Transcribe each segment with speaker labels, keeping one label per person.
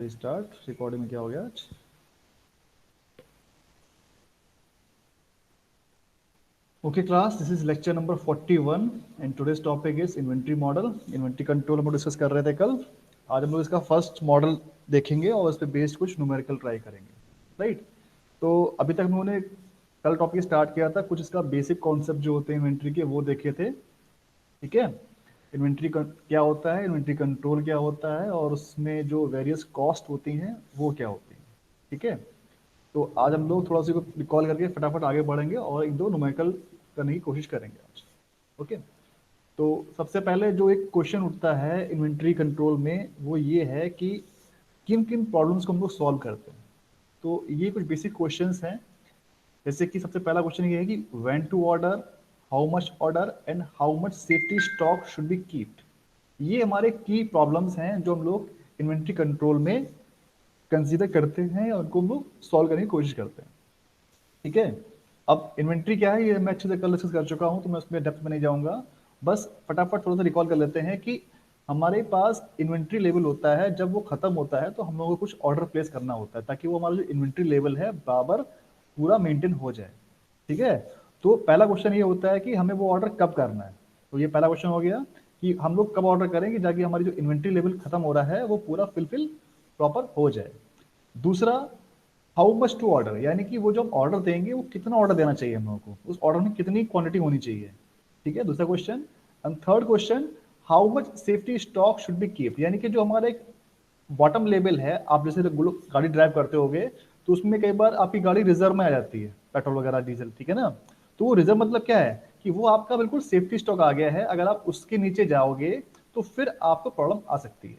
Speaker 1: Start recording में क्या हो गया आज। Okay class, this is lecture number 41 and today's topic is inventory model. Inventory control हम डिस्कस कर रहे थे कल। आज हम लोग इसका फर्स्ट मॉडल देखेंगे और उस पर बेस्ड कुछ न्यूमेरिकल ट्राई करेंगे, राइट। तो अभी तक हम लोगों ने कल टॉपिक स्टार्ट किया था, कुछ इसका बेसिक कॉन्सेप्ट जो होते हैं इन्वेंट्री के वो देखे थे, ठीक है। इन्वेंट्री क्या होता है, इन्वेंट्री कंट्रोल क्या होता है और उसमें जो वेरियस कॉस्ट होती हैं वो क्या होती हैं, ठीक है। तो आज हम लोग थोड़ा सा रिकॉल करके फटाफट आगे बढ़ेंगे और एक दो न्यूमेरिकल करने की कोशिश करेंगे आज, ओके। तो सबसे पहले जो एक क्वेश्चन उठता है इन्वेंट्री कंट्रोल में वो ये है कि किन किन प्रॉब्लम्स को हम लोग सॉल्व करते हैं। तो ये कुछ बेसिक क्वेश्चंस हैं, जैसे कि सबसे पहला क्वेश्चन ये है कि when to order, how much order and how much safety stock should be keeped. ये हमारे की प्रॉब्लम्स हैं जो हम लोग इन्वेंट्री कंट्रोल में कंसीडर करते हैं और उनको हम लोग सॉल्व करने की कोशिश करते हैं, ठीक है। अब इन्वेंट्री क्या है ये मैं अच्छे से कल डिस्कस कर चुका हूं, तो मैं उसमें डेप्थ में नहीं जाऊंगा। बस फटाफट थोड़ा सा रिकॉल कर लेते हैं कि हमारे पास इन्वेंट्री लेवल होता है, जब वो खत्म होता है तो हम लोगों को कुछ ऑर्डर प्लेस करना होता है ताकि वो हमारा जो इन्वेंट्री लेवल है बराबर पूरा मेंटेन हो जाए, ठीक है। तो पहला क्वेश्चन ये होता है कि हमें वो ऑर्डर कब करना है। तो ये पहला क्वेश्चन हो गया कि हम लोग कब ऑर्डर करेंगे ताकि हमारी जो इन्वेंट्री लेवल खत्म हो रहा है वो पूरा फिलफिल प्रॉपर हो जाए। दूसरा, हाउ मच टू ऑर्डर, यानी कि वो जो हम ऑर्डर देंगे वो कितना ऑर्डर देना चाहिए हम लोगों को, उस ऑर्डर में कितनी क्वांटिटी होनी चाहिए, ठीक है, दूसरा question. And third question, how much safety stock should be keep, यानी कि जो हमारा एक बॉटम लेवल है, आप जैसे गाड़ी ड्राइव करते होगे तो उसमें कई बार आपकी गाड़ी रिजर्व में आ जाती है, पेट्रोल वगैरह डीजल, ठीक है ना। तो वो रिजर्व मतलब क्या है कि वो आपका बिल्कुल सेफ्टी स्टॉक आ गया है, अगर आप उसके नीचे जाओगे तो फिर आपको प्रॉब्लम आ सकती है,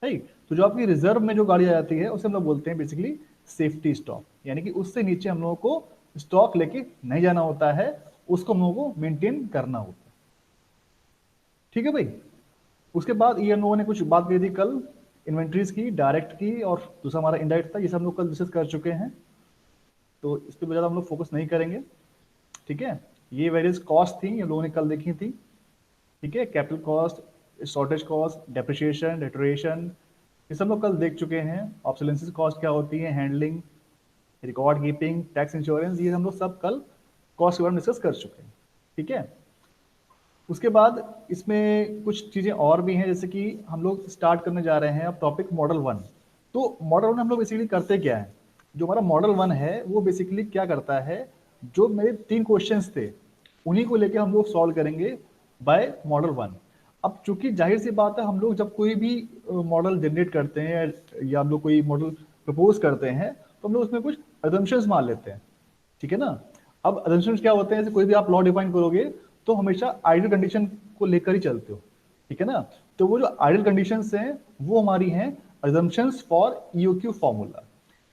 Speaker 1: राइट। तो जो आपकी रिजर्व में जो गाड़ी आ जाती है उसे हम लोग बोलते हैं बेसिकली सेफ्टी स्टॉक, यानी कि उससे नीचे हम लोगों को स्टॉक लेके नहीं जाना होता है, उसको हम लोगों को मेंटेन करना होता है, ठीक है भाई। उसके बाद ये हम लोगों ने कुछ बात करी थी कल इन्वेंट्रीज की, डायरेक्ट की, और दूसरा हमारा इनडायरेक्ट था, ये सब हम लोग कल डिस्कस कर चुके हैं, तो इस पर ज़्यादा हम लोग फोकस नहीं करेंगे, ठीक है। ये वेरियस कॉस्ट थी हम लोगों ने कल देखी थी, ठीक है। Capital cost, shortage cost, depreciation, deterioration, ये सब लोग कल देख चुके हैं। ऑब्सोलेंसेस कॉस्ट क्या होती है, handling, record keeping, tax insurance, ये हम लोग सब कल कॉस्ट के बारे में डिस्कस कर चुके हैं, ठीक है। उसके बाद इसमें कुछ चीज़ें और भी हैं, जैसे कि हम लोग स्टार्ट करने जा रहे हैं अब टॉपिक मॉडल 1। तो मॉडल 1 हम लोग बेसिकली करते क्या है, जो हमारा मॉडल 1 है वो बेसिकली क्या करता है, जो मेरे 3 क्वेश्चंस थे उन्हीं को लेके हम लोग सॉल्व करेंगे बाय मॉडल 1। अब चूंकि जाहिर सी बात है, हम लोग जब कोई भी मॉडल जनरेट करते हैं या हम लोग कोई मॉडल प्रपोज करते हैं तो हम लोग उसमें कुछ अजम्पशंस मान लेते हैं, ठीक है ना। अब अजम्पशंस क्या होते हैं, जैसे कोई भी आप लॉ डिफाइन करोगे तो हमेशा आइडियल कंडीशन को लेकर ही चलते हो, ठीक है ना। तो वो जो आइडियल कंडीशंस हैं वो हमारी हैं अजम्पशंस फॉर ईओक्यू फॉर्मूला।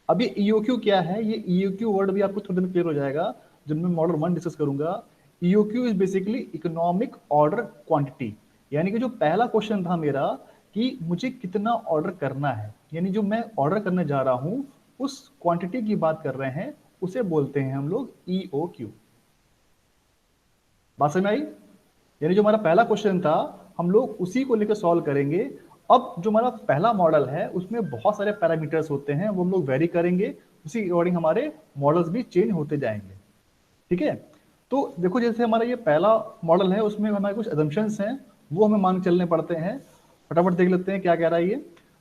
Speaker 1: अब ये ईओक्यू क्या है, ये ईओक्यू वर्ड भी आपको थोड़ी देर में क्लियर हो जाएगा जब मैं मॉडल 1 डिस्कस करूंगा। EOQ is basically economic order quantity, यानी कि जो पहला क्वेश्चन था मेरा कि मुझे कितना ऑर्डर करना है, यानी जो मैं ऑर्डर करने जा रहा हूं उस क्वांटिटी की बात कर रहे हैं, उसे बोलते हैं हम लोग ईओक्यू। बात समझ में आई, यानी जो हमारा पहला क्वेश्चन था हम लोग उसी को लेकर सॉल्व करेंगे। अब जो हमारा पहला मॉडल है उसमें बहुत सारे पैरामीटर्स होते हैं, वो हम लोग वेरी करेंगे, उसी अकॉर्डिंग हमारे मॉडल्स भी चेंज होते जाएंगे, ठीक है। तो देखो जैसे हमारा ये पहला मॉडल है उसमें हमारे कुछ अजम्पशंस हैं वो हमें मान के चलने पड़ते हैं। फटाफट देख लेते हैं क्या कह रहा है ये।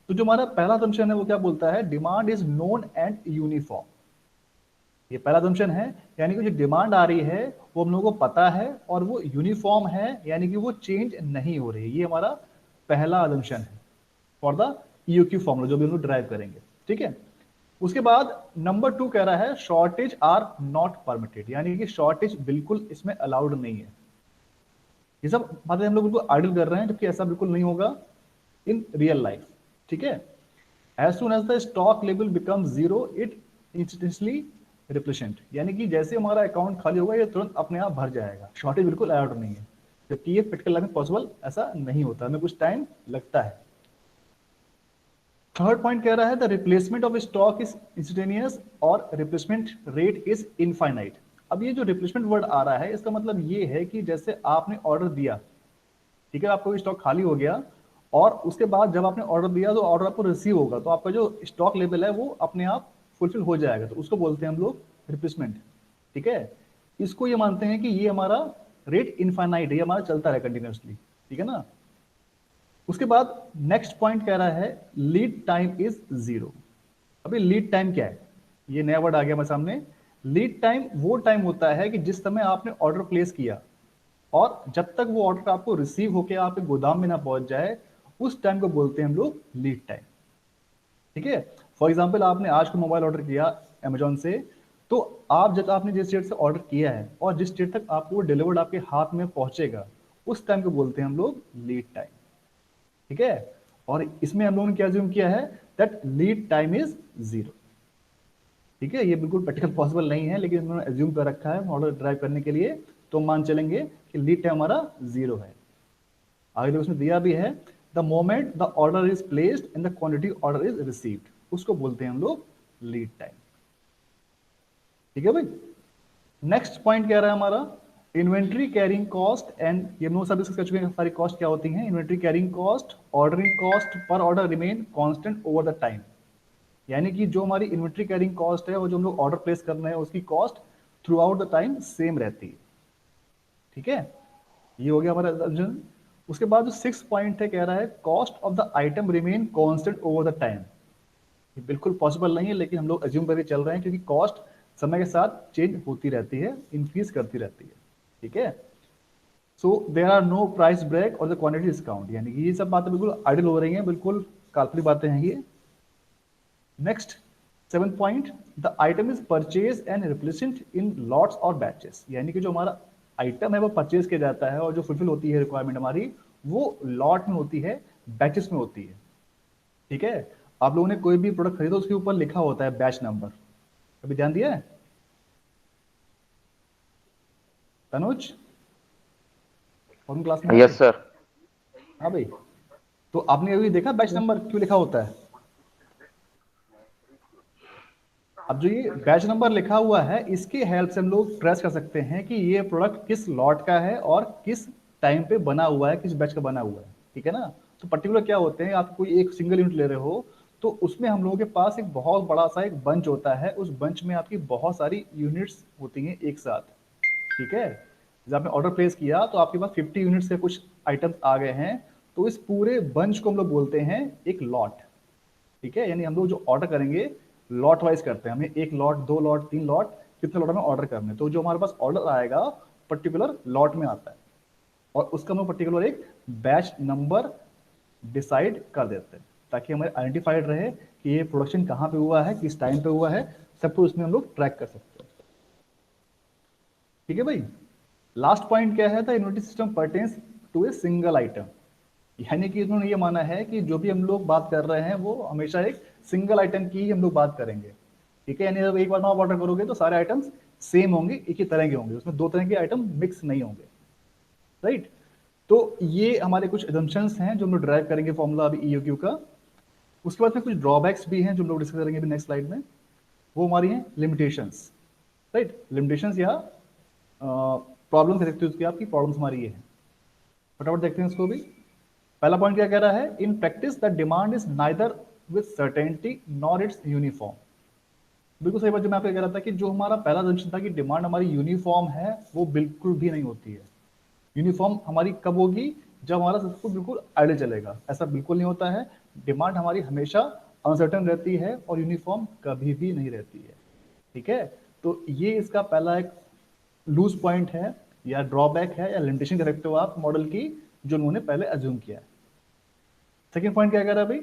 Speaker 1: तो जो हमारा पहला अजम्पशन है वो क्या बोलता है, demand is known and uniform. ये पहला assumption है, यानी कि जो डिमांड आ रही है वो हम लोगों को पता है और वो यूनिफॉर्म है, यानी कि वो चेंज नहीं हो रही है। ये हमारा पहला assumption है फॉर द ईओक्यू फॉर्मूला जो भी हम लोग ड्राइव करेंगे, ठीक है। उसके बाद नंबर 2 कह रहा है शॉर्टेज आर नॉट परमिटेड, यानी कि शॉर्टेज बिल्कुल इसमें अलाउड नहीं है। ये सब बातें हम लोग बिल्कुल आइडल कर रहे हैं, जबकि ऐसा बिल्कुल नहीं होगा इन रियल लाइफ, ठीक है। As soon as the stock level become zero it instantly replacement, यानी कि जैसे हमारा अकाउंट खाली होगा ये तुरंत अपने आप भर जाएगा, शॉर्टेज बिल्कुल अलाउड नहीं है, जबकि ये प्रैक्टिकल लाइफ में पॉसिबल ऐसा नहीं होता, हमें कुछ टाइम लगता है। थर्ड पॉइंट कह रहा है the replacement of stock is instantaneous और रिप्लेसमेंट रेट इज इनफाइनाइट। अब ये जो रिप्लेसमेंट वर्ड आ रहा है इसका मतलब ये है कि जैसे आपने ऑर्डर दिया, ठीक है, आपका स्टॉक खाली हो गया और उसके बाद जब आपने ऑर्डर दिया तो ऑर्डर आपको रिसीव होगा, तो आपका जो स्टॉक लेवल है वो अपने आप फुलफिल हो जाएगा, तो उसको बोलते हैं हम लोग रिप्लेसमेंट। ठीक है, इसको ये मानते हैं कि ये हमारा रेट इनफाइनाइट है, ये हमारा चलता रहे कंटिन्यूसली। ठीक है ना। उसके बाद नेक्स्ट पॉइंट कह रहा है लीड टाइम इज 0। अभी लीड टाइम क्या है, ये नया वर्ड आ गया हमारे सामने। लीड टाइम वो टाइम होता है कि जिस समय आपने ऑर्डर प्लेस किया और जब तक वो ऑर्डर आपको रिसीव होकर आपके गोदाम में ना पहुंच जाए, उस टाइम को बोलते हैं हम लोग लीड टाइम। ठीक है, फॉर एग्जाम्पल आपने आज को मोबाइल ऑर्डर किया अमेजोन से, तो आप जब आपने जिस डेट से ऑर्डर किया है और जिस डेट तक आपको डिलीवर्ड आपके हाथ में पहुंचेगा, उस टाइम को बोलते हैं हम लोग लीड टाइम। ठीक है, और इसमें हम लोगों ने क्या अज्यूम किया है, दैट लीड टाइम इज 0। ठीक है, ये बिल्कुल प्रैक्टिकल पॉसिबल नहीं है, लेकिन उन्होंने एज्यूम कर रखा है मॉडल ड्राइव करने के लिए, तो मान चलेंगे कि लीड टाइम हमारा 0 है। आगे तो उसमें दिया भी है the moment the order is placed and the quantity order is received, उसको बोलते हैं हम लोग लीड टाइम। ठीक है भाई। नेक्स्ट पॉइंट क्या रहा है हमारा, इन्वेंट्री कैरिंग कॉस्ट एंड, ये नो सर्विस कर चुके हैं सारी कॉस्ट क्या होती हैं। Inventory carrying cost, ordering cost per order remain constant over the time, यानी कि जो हमारी इन्वेंट्री कैरिंग कॉस्ट है और जो हम लोग ऑर्डर प्लेस कर रहे हैं उसकी cost through out the time same रहती है। ठीक है, ये हो गया हमारा assumption। उसके बाद जो 6 पॉइंट है, कह रहा है cost of the item remain constant over the time. ये बिल्कुल पॉसिबल नहीं है, लेकिन हम लोग अज्यूम करके चल रहे हैं क्योंकि कॉस्ट समय के साथ चेंज होती रहती है, इंक्रीज करती रहती है। ठीक है, so there are no price break और द क्वांटिटी डिस्काउंट, यानी कि ये सब बातें बिल्कुल आइडल हो रही हैं, बिल्कुल काल्पनिक बातें हैं ये। Next 7 point, the item is purchase and replaced in lots और बैचेस, यानी कि जो हमारा आइटम है वो परचेज किया जाता है और जो फुलफिल होती है रिक्वायरमेंट हमारी, वो लॉट में होती है, बैचेस में होती है। ठीक है, आप लोगों ने कोई भी प्रोडक्ट खरीदा उसके ऊपर लिखा होता है बैच नंबर, कभी ध्यान दिया है तनुज, और क्लास में
Speaker 2: यस सर।
Speaker 1: हाँ भाई, तो आपने अभी देखा बैच नंबर क्यों लिखा होता है। अब जो ये बैच नंबर लिखा हुआ है, इसके हेल्प से हम लोग ट्रेस कर सकते हैं कि ये प्रोडक्ट किस लॉट का है और किस टाइम पे बना हुआ है, किस बैच का बना हुआ है। ठीक है ना, तो पर्टिकुलर क्या होते हैं, आप कोई एक सिंगल यूनिट ले रहे हो तो उसमें हम लोगों के पास एक बहुत बड़ा सा एक बंच होता है, उस बंच में आपकी बहुत सारी यूनिट्स होती हैं एक साथ। ठीक है, जब आपने ऑर्डर प्लेस किया तो आपके पास 50 यूनिट्स के कुछ आइटम्स आ गए हैं, तो इस पूरे बंच को हम लोग बोलते हैं एक लॉट। ठीक है, यानी हम लोग जो ऑर्डर करेंगे लॉट वाइज करते हैं, हमें एक लॉट, 2 लॉट, 3 लॉट, कितने लॉट में ऑर्डर करने, तो जो हमारे पास ऑर्डर आएगा पर्टिकुलर लॉट में आता है और उसका हम पर्टिकुलर एक बैच नंबर डिसाइड कर देते हैं, ताकि हमें आइडेंटिफाइड रहे कि ये प्रोडक्शन कहाँ पे हुआ है, किस टाइम पे हुआ है, सब कुछ उसमें हम लोग ट्रैक कर सकते हैं। ठीक है भाई। लास्ट पॉइंट क्या है, the inventory system pertains to a single item, यानी कि इन्होंने ये माना है कि जो भी हम लोग बात कर रहे हैं वो हमेशा एक सिंगल आइटम की ही हम लोग बात करेंगे। ठीक है, यानी जब एक बार आप ऑर्डर करोगे तो सारे आइटम्स सेम होंगे, एक ही तरह के होंगे, उसमें 2 तरह के आइटम मिक्स नहीं होंगे। राइट, तो ये हमारे कुछ एजम्पशंस हैं जो हम लोग ड्राइव करेंगे फॉर्मूला अभी ईओक्यू का। उसके बाद में कुछ ड्रॉबैक्स भी हैं जो हम लोग डिस्कस करेंगे नेक्स्ट स्लाइड में, वो हमारी हैं लिमिटेशंस। राइट, लिमिटेशंस या प्रॉब्लम कह सकते हो उसकी, आपकी प्रॉब्लम्स हमारी ये है। फटाफट देखते हैं इसको भी। पहला पॉइंट क्या कह रहा है, in practice the demand is neither with certainty nor it's uniform. बिल्कुल सही बात जो मैं आपको कह रहा था कि जो हमारा पहला जंक्शन था कि डिमांड हमारी यूनिफॉर्म है, वो बिल्कुल भी नहीं होती है। यूनिफॉर्म हमारी कब होगी, जब हमारा सब कुछ बिल्कुल आइडियल चलेगा, ऐसा बिल्कुल नहीं होता है। डिमांड हमारी हमेशा अनसर्टन रहती है और यूनिफॉर्म कभी भी नहीं रहती है। ठीक है, तो ये इसका पहला एक लूज पॉइंट है या ड्रॉबैक है या लिमिटेशन कह सकते हो आप मॉडल की, जो उन्होंने पहले अज्यूम किया है। सेकेंड पॉइंट क्या कह रहा है भाई,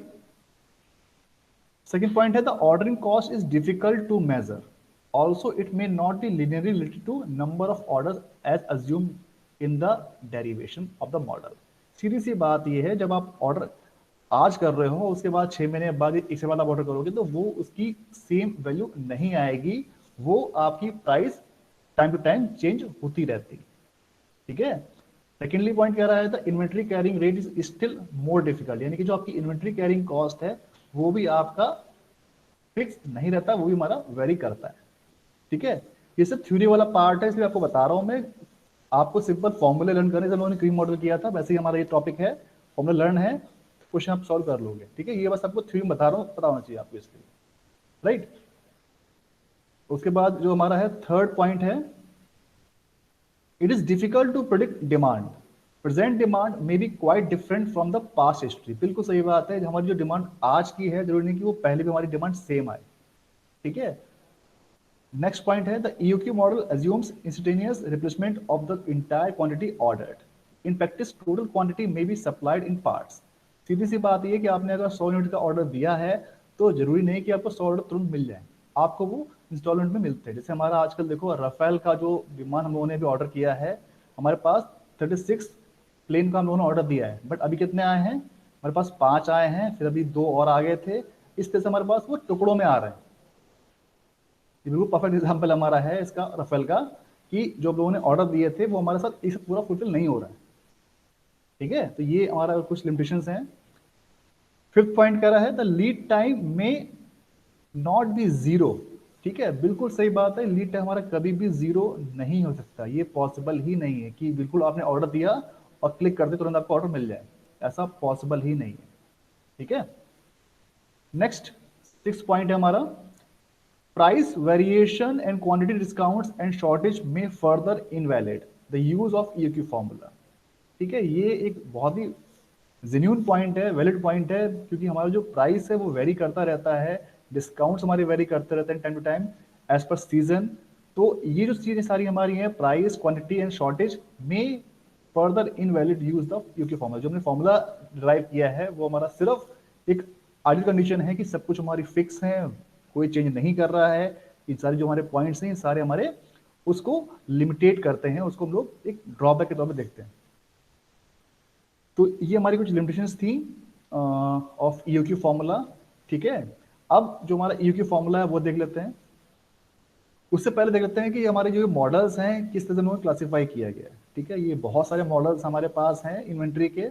Speaker 1: सेकेंड पॉइंट है the ordering cost is difficult to measure, also it may not be linearly related to number of order as assume in the derivation of the model. सीधी सी बात यह है, जब आप ऑर्डर आज कर रहे हो उसके बाद 6 महीने बाद इसके बाद आप ऑर्डर करोगे तो वो उसकी सेम वैल्यू नहीं आएगी, वो आपकी price time to time change होती रहती है। ठीक है, सेकेंडली पॉइंट कह रहा है the inventory carrying rate is still more difficult, यानी कि जो आपकी इन्वेंट्री कैरिंग कॉस्ट है वो भी आपका फिक्स नहीं रहता, वो भी हमारा वेरी करता है। ठीक है, ये सब थ्योरी वाला पार्ट है, इसलिए आपको बता रहा हूं मैं। आपको सिंपल फॉर्मूले लर्न करने से उन्होंने क्रीम मॉडल किया था, वैसे ही हमारा ये टॉपिक है, फॉर्मूला लर्न है, क्वेश्चन आप सॉल्व कर लोगे, ठीक है। ये बस आपको थ्योरी बता रहा हूँ, पता होना चाहिए आपको इसके लिए, राइट। उसके बाद जो हमारा है थर्ड पॉइंट है, it is difficult to predict demand, present demand may be quite different from the past history. बिल्कुल सही बात है, हमारी जो डिमांड आज की है जरूरी नहीं कि वो पहले भी हमारी डिमांड सेम आए, ठीक है। नेक्स्ट पॉइंट है, the EOQ model assumes instantaneous replacement of the entire quantity ordered. In practice, total quantity may be supplied in parts. सीधी सी बात ये कि आपने अगर 100 यूनिट का ऑर्डर दिया है तो जरूरी नहीं कि आपको 100 ऑर्डर तुरंत मिल जाए, आपको वो इंस्टॉलमेंट में मिलते हैं। जैसे हमारा आजकल देखो राफेल का जो विमान हम लोगों ने भी ऑर्डर किया है, हमारे पास 36 प्लेन का हम लोगों ने ऑर्डर दिया है, बट अभी कितने आए हैं, हमारे पास 5 आए हैं, फिर अभी 2 और आ गए थे। इस तरह से हमारे पास वो टुकड़ों में आ रहे हैं। ये बिल्कुल परफेक्ट एग्जाम्पल हमारा है इसका राफेल का, कि जो लोगों ने ऑर्डर दिए थे वो हमारे साथ एक पूरा फुलफिल नहीं हो रहा है, ठीक है। तो ये हमारा कुछ लिमिटेशंस हैं। फिफ्थ पॉइंट कह रहा है द लीड टाइम में नॉट बी जीरो, ठीक है, बिल्कुल सही बात है, लीड टाइम हमारा कभी भी जीरो नहीं हो सकता, ये पॉसिबल ही नहीं है कि बिल्कुल आपने ऑर्डर दिया और क्लिक कर दे तुरंत आपको ऑर्डर मिल जाए, ऐसा पॉसिबल ही नहीं है, ठीक है। नेक्स्ट 6 पॉइंट है हमारा, price variation and quantity discounts and shortage may further invalid the use of EOQ formula, ठीक है। ये एक बहुत ही जेन्यून पॉइंट है, वैलिड पॉइंट है, क्योंकि हमारा जो प्राइस है वो वेरी करता रहता है, डिस्काउंट्स हमारे वेरी करते रहते हैं time to time as per season. तो ये जो चीजें सारी हमारी हैं, प्राइस, क्वांटिटी एंड शॉर्टेज में further invalid use the EOQ formula. जो हमने फॉर्मूला डिराइव किया है वो हमारा सिर्फ एक आइडियल कंडीशन है कि सब कुछ हमारी फिक्स है, कोई चेंज नहीं कर रहा है। ये सारे जो हमारे पॉइंट्स हैं सारे हमारे उसको लिमिटेट करते हैं, उसको हम लोग एक ड्रॉबैक के तौर पे देखते हैं। तो ये हमारी कुछ लिमिटेशंस थी ऑफ ईओक्यू फॉर्मूला, ठीक है। अब जो हमारा ईओक्यू फॉर्मूला है वो देख लेते हैं। उससे पहले देख लेते हैं कि हमारे जो मॉडल्स हैं किस तरह से उन्होंने क्लासीफाई किया गया है, ठीक है। ये बहुत सारे मॉडल्स हमारे पास हैं इन्वेंट्री के,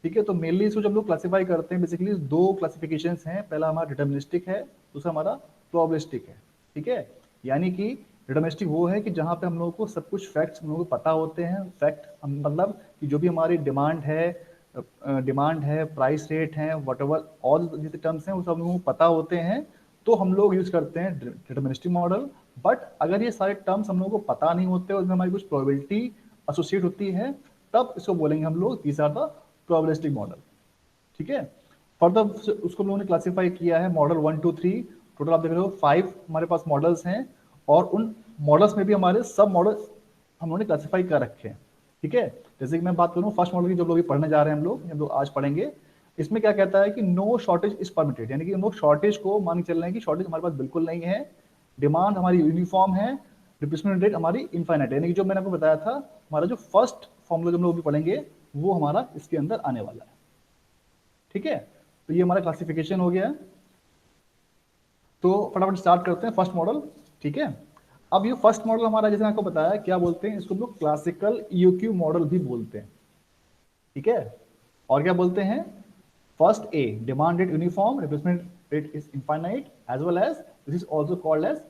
Speaker 1: ठीक है। तो मेनली इसको जब लोग क्लासीफाई करते हैं बेसिकली 2 क्लासिफिकेशंस हैं, पहला हमारा डिटर्मिनिस्टिक है, दूसरा हमारा प्रोबेबिलिस्टिक है, ठीक है। यानी कि डिटर्मिनिस्टिक वो है कि जहाँ पे हम लोगों को सब कुछ फैक्ट्स हम लोगों को पता होते हैं, फैक्ट मतलब कि जो भी हमारी डिमांड है, प्राइस रेट है, वट एवर ऑल जितने टर्म्स हैं वो सब हम लोगों को पता होते हैं, तो हम लोग यूज करते हैं डिटर्मिनिस्टिक मॉडल। बट अगर ये सारे टर्म्स हम लोगों को पता नहीं होते, उसमें हमारी कुछ प्रोबेबिलिटी एसोसिएट होती है, तब इसको बोलेंगे हम लोग these are the probabilistic model, ठीक है। फर्दर उसको हम लोगों ने क्लासीफाई किया है मॉडल 1 2 3, टोटल आप देख रहे हो 5 हमारे पास मॉडल्स हैं, और उन मॉडल्स में भी हमारे सब मॉडल हम लोगों ने क्लासीफाई कर रखे हैं, ठीक है। जैसे कि मैं बात करूँ फर्स्ट मॉडल की, जो लोग पढ़ने जा रहे हैं हम लोग आज पढ़ेंगे, इसमें क्या कहता है कि नो शॉर्टेज इज परमिटेड, यानी कि हम लोग शॉर्टेज को मान के चल रहे हैं कि शॉर्टेज हमारे पास बिल्कुल नहीं है, डिमांड हमारी यूनिफॉर्म है, रिप्लेसमेंट रेट हमारी इनफाइनाइट है। यानी कि जो मैंने आपको बताया था, हमारा जो फर्स्ट फॉर्मूला जो हम लोग भी पढ़ेंगे वो हमारा इसके अंदर आने वाला है, ठीक है। तो ये हमारा क्लासिफिकेशन हो गया। तो फटाफट स्टार्ट करते हैं फर्स्ट मॉडल, ठीक है। अब ये फर्स्ट मॉडल हमारा, जैसे आपको बताया, क्या बोलते हैं इसको, हम लोग क्लासिकल ईओक्यू मॉडल भी बोलते हैं, ठीक है। और क्या बोलते हैं, first a demand rate uniform, replacement rate is infinite, as well as this is also called as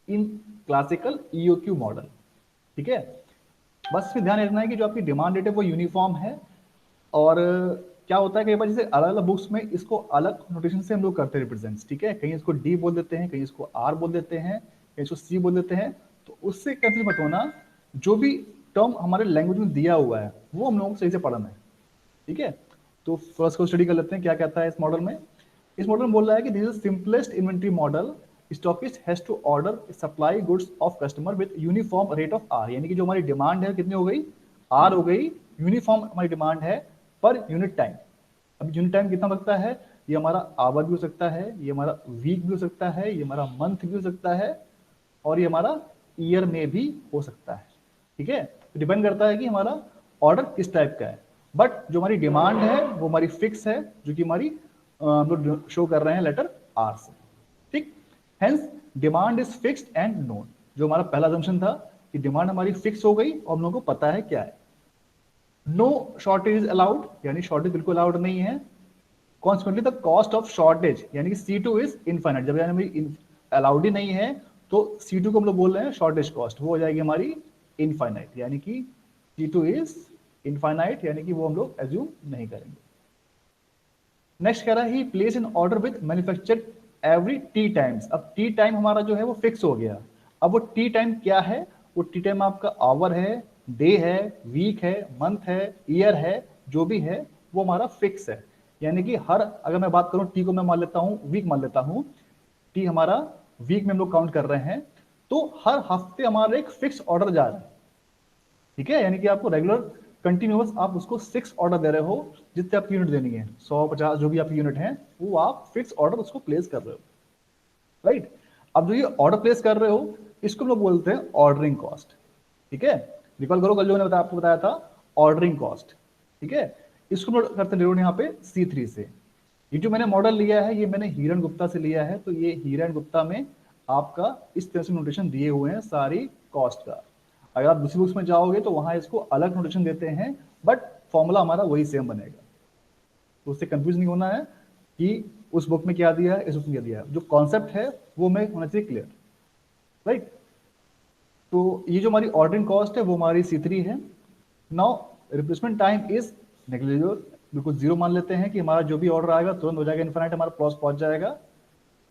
Speaker 1: in classical EOQ model, ठीक है। बस इसमें ध्यान रखना है कि जो आपकी डिमांड रेट है वो यूनिफॉर्म है, और क्या होता है कई बार जैसे अलग अलग बुक्स में इसको अलग नोटेशन से हम लोग करते हैं रिप्रेजेंट, ठीक है। कहीं इसको डी बोल देते हैं, कहीं इसको आर बोल देते हैं, कहीं इसको सी बोल देते हैं, तो उससे कंफ्यूज मत होना। जो भी टर्म हमारे लैंग्वेज में दिया हुआ है वो हम लोगों को सही से पढ़ना है, ठीक है। तो फर्स्ट को स्टडी कर लेते हैं क्या कहता है इस मॉडल में। इस मॉडल में बोल रहा है कि this is simplest inventory model, stockist has to order supply goods of customer with uniform rate of R, यानी कि जो हमारी डिमांड है कितनी हो गई, आर हो गई, यूनिफॉर्म हमारी डिमांड है पर यूनिट टाइम। अब यूनिट टाइम कितना लगता है, ये हमारा आवर भी हो सकता है, ये हमारा वीक भी हो सकता है, ये हमारा मंथ भी हो सकता है, और ये हमारा ईयर में भी हो सकता है, ठीक है। तो डिपेंड करता है कि हमारा ऑर्डर किस टाइप का है, बट जो हमारी डिमांड है वो हमारी फिक्स है, जो कि हमारी हम लोग शो कर रहे हैं लेटर आर से, ठीक। Hence demand is fixed and known, जो हमारा पहला असम्पशन था कि डिमांड हमारी फिक्स हो गई और हम लोगों को पता है क्या है। नो शॉर्टेज इज अलाउड, यानी शॉर्टेज बिल्कुल अलाउड नहीं है। Consequently the cost of shortage यानी कि C2 इज इनफाइनाइट, जब यानी अलाउड ही नहीं है तो C2 को हम लोग बोल रहे हैं शॉर्टेज कॉस्ट, वो हो जाएगी हमारी इनफाइनाइट, यानी कि C2 इज इनफाइनाइट, यानी कि वो हम लोग एज्यूम नहीं करेंगे, नेक्स्ट कह रहा है he place in order with manufactured every T times. अब टी टाइम हमारा जो है वो फिक्स हो गया। अब वो टी टाइम क्या है? वो टी टाइम आपका आवर है, डे है, वीक है, मंथ है, ईयर है, जो भी है वो हमारा फिक्स है। यानी कि हर, अगर मैं बात करूं टी को मैं मान लेता हूं वीक, मान लेता हूं टी हमारा वीक में हम लोग काउंट कर रहे हैं, तो हर हफ्ते हमारा एक फिक्स ऑर्डर जा रहा है। ठीक है, यानी कि आपको रेगुलर कंटिन्यूअस आप उसको 6 ऑर्डर दे रहे हो, जितने आपकी यूनिट देनी है 100 50 जो भी आपकी यूनिट है, वो आप फिक्स ऑर्डर उसको प्लेस कर रहे हो। राइट। अब जो ये ऑर्डर प्लेस कर रहे हो, इसको हम लोग बोलते हैं ऑर्डरिंग कॉस्ट। ठीक है, रिकॉल करो कल जो मैंने आपको बताया था ऑर्डरिंग कॉस्ट। ठीक है, इसको हम लोग करते हैं यहाँ पे C3 से। ये जो मैंने मॉडल लिया है ये मैंने हीरन गुप्ता से लिया है, तो ये हीरन गुप्ता में आपका इस तरह से नोटेशन दिए हुए हैं सारी कॉस्ट का। अगर आप दूसरी बुक्स में जाओगे तो वहां इसको अलग नोटेशन देते हैं, बट फॉर्मूला हमारा वही सेम बनेगा, तो उससे कंफ्यूज नहीं होना है कि उस बुक में क्या दिया है, इस बुक में क्या दिया है। जो कॉन्सेप्ट है वो में होना चाहिए क्लियर। राइट। तो ये जो हमारी ऑर्डरिंग कॉस्ट है वो हमारी C3 है। Now replacement time is negligible, बिल्कुल जीरो मान लेते हैं कि हमारा जो भी ऑर्डर आएगा तुरंत हो जाएगा, इन्फिनिट हमारा प्रोसेस पहुंच जाएगा।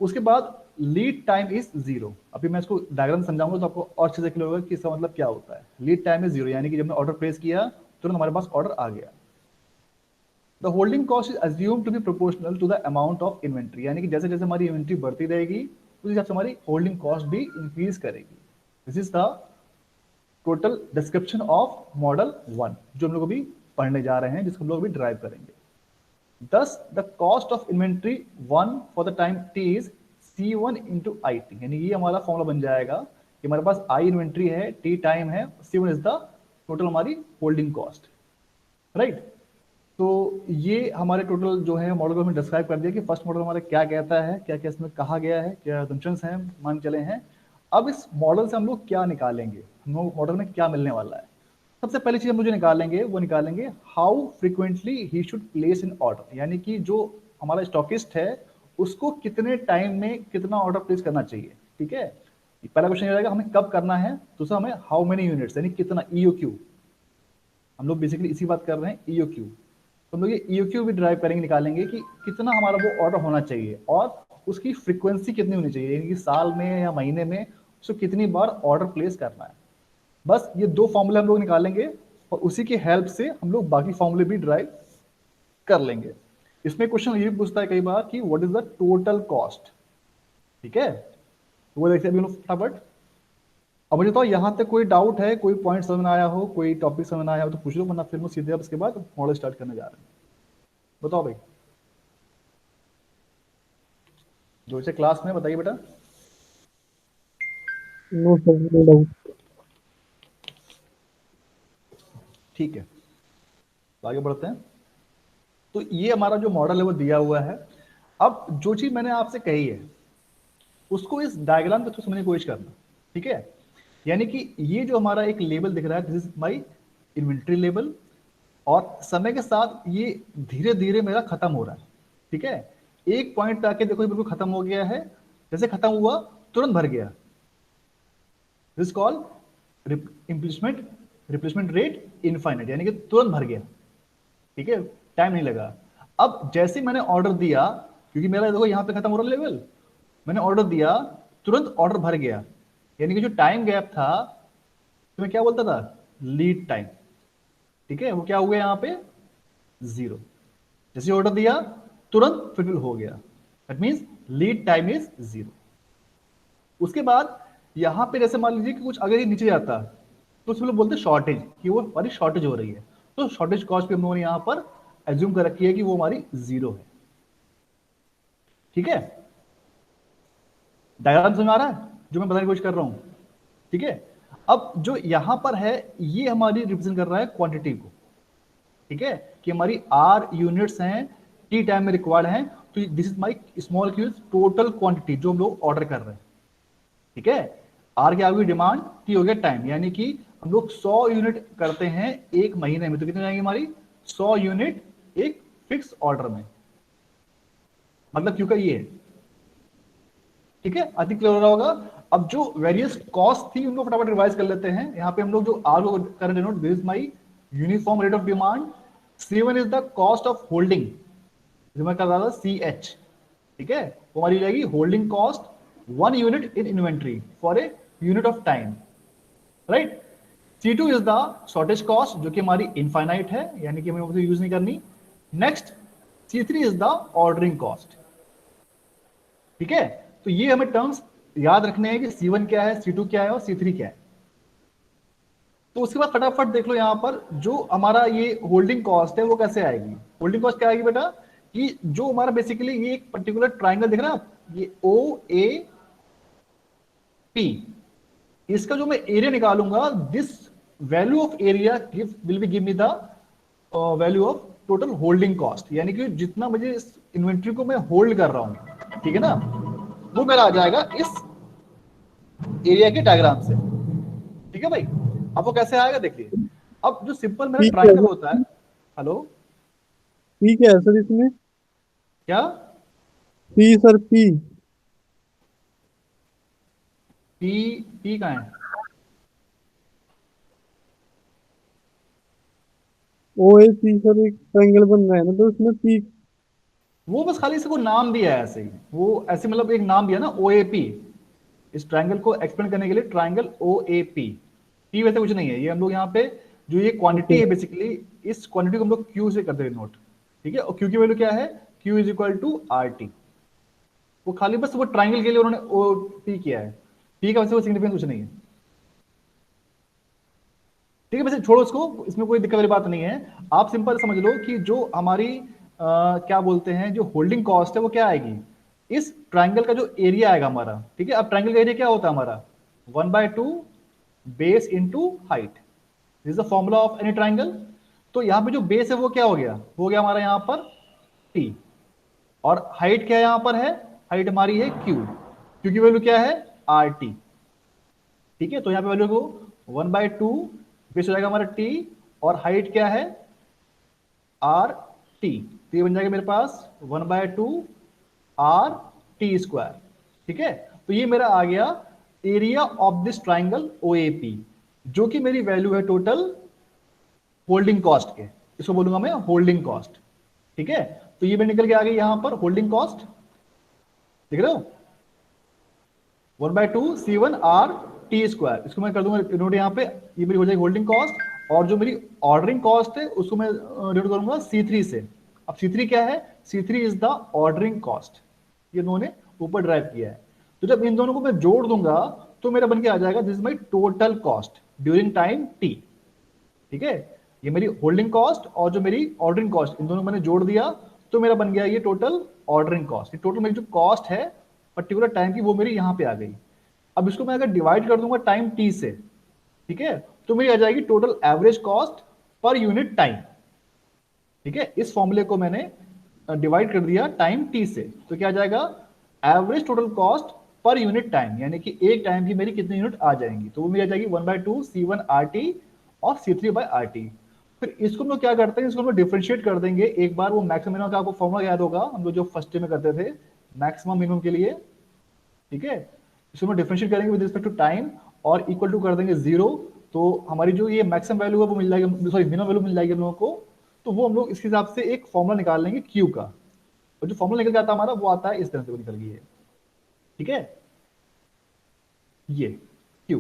Speaker 1: उसके बाद लीड टाइम इज जीरो। अभी मैं इसको डायग्राम समझाऊंगा तो आपको और चीजें क्लियर होगा कि इसका मतलब क्या होता है। लीड टाइम इज जीरो यानी कि जब मैं ऑर्डर प्लेस किया तुरंत हमारे पास ऑर्डर आ गया। The holding cost is assume to be proportional to the amount of inventory, यानी कि जैसे जैसे हमारी इन्वेंट्री बढ़ती रहेगी उस हिसाब से हमारी होल्डिंग कॉस्ट भी इंक्रीज करेगी। This is the total description of model 1 जो हम लोग अभी पढ़ने जा रहे हैं, जिसको हम लोग अभी ड्राइव करेंगे। Thus, the cost of inventory 1 for the time t is C1 into IT, यानी ये हमारा फॉर्मूला बन जाएगा कि हमारे पास I इन्वेंट्री है, T टाइम है, C1 इज द टोटल हमारी होल्डिंग कॉस्ट। राइट। तो ये हमारे टोटल जो है मॉडल को हमने डिस्क्राइब कर दिया कि फर्स्ट मॉडल हमारा क्या कहता है, क्या क्या इसमें कहा गया है, क्या असम्पशंस हैं मान चले हैं। अब इस मॉडल से हम लोग क्या निकालेंगे, हम लोग मॉडल में क्या मिलने वाला है। सबसे पहली चीज हम मुझे निकालेंगे वो निकालेंगे how frequently he should place in order, यानी कि जो हमारा स्टॉकिस्ट है उसको कितने टाइम में कितना ऑर्डर प्लेस करना चाहिए। ठीक है, पहला क्वेश्चन ये रहेगा हमें कब करना है, दूसरा हमें हाउ मेनी यूनिट्स यानी कितना EOQ, हम लोग बेसिकली इसी बात कर रहे हैं EOQ। तो हम लोग ये EOQ भी ड्राइव करेंगे, निकालेंगे कि कितना हमारा वो ऑर्डर होना चाहिए और उसकी फ्रीक्वेंसी कितनी होनी चाहिए, यानी कि साल में या महीने में उसको कितनी बार ऑर्डर प्लेस करना है। बस ये दो फॉर्मूले हम लोग निकालेंगे और उसी की हेल्प से हम लोग बाकी फॉर्मूले भी ड्राइव कर लेंगे। इसमें क्वेश्चन ये भी पूछता है कई बार कि what is the total cost. ठीक है, तो वो देखते हैं अभी हम लोग फटाफट। अब मुझे तो यहाँ तक कोई डाउट है, कोई पॉइंट समझ में आया हो, कोई टॉपिक समझ में आया हो तो पूछ लो, वरना फिर हम सीधे अब इसके बाद मॉडल स्टार्ट करने जा रहे हैं। बताओ भाई, जो से क्लास में बताइए बेटा।
Speaker 2: No sir, no doubt.
Speaker 1: ठीक है, तो आगे बढ़ते हैं। तो ये हमारा जो मॉडल है वो दिया हुआ है। अब जो चीज मैंने आपसे कही है उसको इस डायग्राम के थ्रू समझने की कोशिश करना। ठीक है, यानी कि ये जो हमारा एक लेबल दिख रहा है this is my inventory label, और समय के साथ ये धीरे धीरे मेरा खत्म हो रहा है। ठीक है, एक पॉइंट पे आके देखो ये बिल्कुल खत्म हो गया है, जैसे खत्म हुआ तुरंत भर गया। This call replacement replacement rate infinite, यानी कि तुरंत भर गया। ठीक है, टाइम नहीं लगा। अब जैसे मैंने ऑर्डर दिया, क्योंकि मेरा देखो यहाँ पे खत्म हो रहा लेवल, मैंने ऑर्डर दिया तुरंत ऑर्डर भर गया, यानी कि जो टाइम गैप था तो मैं क्या बोलता था लीड टाइम। ठीक है, वो क्या हुआ यहाँ पे जीरो। जैसे ऑर्डर दिया तुरंत फिल हो गया, that means lead time is zero. उसके बाद यहां पे जैसे मान लीजिए कि कुछ अगर ये नीचे जाता तो उसमें लोग बोलते शॉर्टेज, कि वो हमारी शॉर्टेज हो रही है, तो शॉर्टेज कॉस्ट भी हम लोगों ने यहां पर एज्यूम कर रखी है कि वो हमारी जीरो है। ठीक है, डायग्राम समझ आ रहा है जो मैं बताने की कोशिश कर रहा हूं। ठीक है, अब जो यहां पर है ये हमारी रिप्रेजेंट कर रहा है क्वांटिटी को। ठीक है, कि हमारी आर यूनिट्स हैं, टी टाइम में रिक्वायर्ड हैं, तो this is my small Q total quantity जो हम लोग ऑर्डर कर रहे हैं। ठीक है, आर क्या होगी डिमांड, टी हो गया टाइम, यानी कि हम लोग 100 यूनिट करते हैं एक महीने में, तो कितने जाएंगे हमारी 100 यूनिट एक फिक्स ऑर्डर में, मतलब क्यों का ये है। ठीक है, अधिक क्लियर हो रहा होगा। अब जो वेरियस कॉस्ट थी उनको फटाफट रिवाइज कर लेते हैं। यहाँ पे हम लोग जो आर को current denote, this is my uniform rate of demand, C1 is the cost of holding, जो मैं कर रहा था CH, ठीक है, वो हमारी हो जाएगी holding cost 1 unit in inventory for a unit of time, right. C2 is the shortage cost जो कि हमारी इनफाइनाइट है, यानी कि हमें उसे यूज नहीं करनी। Next C3 is the ordering cost, ठीक है। तो ये हमें टर्म्स याद रखने हैं कि C1 क्या है, C2 क्या है और C3 क्या है। तो उसके बाद फटाफट देख लो यहाँ पर जो हमारा ये होल्डिंग कॉस्ट है वो कैसे आएगी। होल्डिंग कॉस्ट क्या आएगी बेटा, कि जो हमारा बेसिकली ये एक पर्टिकुलर ट्राइंगल दिख रहा है आप, ये OAP, इसका जो मैं एरिया निकालूंगा, this value of area will be give me the value of total holding cost, यानी कि जितना मुझे इस इन्वेंट्री को मैं होल्ड कर रहा हूं, ठीक है ना, वो मेरा आ जाएगा इस एरिया के डायग्राम से, ठीक है भाई। अब वो कैसे आएगा देखिए, अब जो सिंपल मेरा
Speaker 2: पी क्या
Speaker 1: ट्राइंगल
Speaker 2: है?
Speaker 1: होता है, हेलो,
Speaker 2: पी क्या है सर इसमें?
Speaker 1: क्या,
Speaker 2: P sir, P.
Speaker 1: P, P कहाँ है,
Speaker 2: ओ ए पी सर, एक ट्रायंगल बन रहा है ना, तो उसमें पी।
Speaker 1: वो बस खाली इसको नाम दिया है ऐसे ही, वो ऐसे मतलब एक नाम दिया ना OAP, इस ट्रायंगल को एक्सप्लेन करने के लिए ट्रायंगल OAP, पी वैसे कुछ नहीं है, ये हम लोग यहाँ पे जो ये क्वांटिटी
Speaker 2: ओके।
Speaker 1: है बेसिकली, इस क्वांटिटी को हम लोग क्यू से करते हैं नोट, ठीक है। और क्यू की वैल्यू क्या है, Q is equal to RT, वो खाली बस वो ट्राइंगल के लिए उन्होंने OP किया है, पी का वैसे वो सिग्निफिकेंस कुछ नहीं है, ठीक है। वैसे छोड़ो उसको, इसमें कोई दिक्कत वाली बात नहीं है। आप सिंपल समझ लो कि जो हमारी क्या बोलते हैं, जो होल्डिंग कॉस्ट है वो क्या आएगी, इस ट्राइंगल का जो एरिया आएगा हमारा, ठीक है। अब ट्राइंगल का एरिया क्या होता है हमारा, 1/2 base into height, this is the formula of any triangle. तो यहाँ पे जो बेस है वो क्या हो गया हमारा यहाँ पर T, और हाइट क्या यहाँ पर है, हाइट हमारी है Q की वैल्यू क्या है RT, ठीक है। तो यहाँ पे वैल्यू को 1/2 बेस हो जाएगा हमारा T, और हाइट क्या है RT, तो ये बन जाएगा मेरे पास 1/2 RT², ठीक है। तो ये मेरा आ गया area of this triangle OAP, जो कि मेरी वैल्यू है टोटल होल्डिंग कॉस्ट के, इसको बोलूंगा मैं होल्डिंग कॉस्ट, ठीक है। तो ये मैं निकल के आ गई यहां पर होल्डिंग कॉस्ट, देख रहे हो, 1/2 C1 R T², इसको मैं कर दूंगा नोट यहाँ पे, ये मेरी हो जाएगी होल्डिंग कॉस्ट, और जो मेरी ऑर्डरिंग कॉस्ट है उसको मैं डिनोट करूंगा C3 से। अब C3 क्या है, C3 is the ordering cost, ये दोनों ने ऊपर ड्राइव किया है। तो जब इन दोनों को मैं जोड़ दूंगा तो मेरा बन के आ जाएगा this is my total cost during time T, ठीक है। ये मेरी होल्डिंग कॉस्ट और जो मेरी ऑर्डरिंग कॉस्ट, इन दोनों मैंने जोड़ दिया तो मेरा बन गया ये टोटल ऑर्डरिंग कॉस्ट। टोटल मेरी जो कॉस्ट है पर्टिकुलर टाइम की वो मेरी यहाँ पे आ गई। अब इसको मैं अगर डिवाइड कर दूंगा टाइम T से, ठीक है, तो मेरी आ जाएगी total average cost per unit time, ठीक है। इस फॉर्मूले को मैंने डिवाइड कर दिया टाइम T से, तो क्या आ जाएगा average total cost per unit time, यानी कि एक टाइम की मेरी कितनी यूनिट आ जाएंगी, तो वो मेरी आ जाएगी 1/2 C1 RT और C3/RT। फिर इसको हम लोग क्या करते हैं, इसको हम लोग डिफरेंशिएट कर देंगे एक बार, वो मैक्सिमम मिनिमम का आपको फॉर्मूला याद होगा, हम लोग जो फर्स्ट में करते थे मैक्सिमम मिनिमम के लिए, ठीक है। इसको हम डिफरेंशिएट करेंगे विद रिस्पेक्ट टू टाइम और इक्वल टू कर देंगे 0, तो हमारी जो ये मैक्सिमम वैल्यू है वो मिल जाएगी, सॉरी मिनिमम वैल्यू मिल जाएगी हम लोगों को। तो वो हम लोग इसके हिसाब से एक फॉर्मूला निकाल लेंगे क्यू का, और जो फॉर्मूला निकल जाता है हमारा वो आता है इस तरह से, वो निकल गई है, ठीक है, ये क्यू,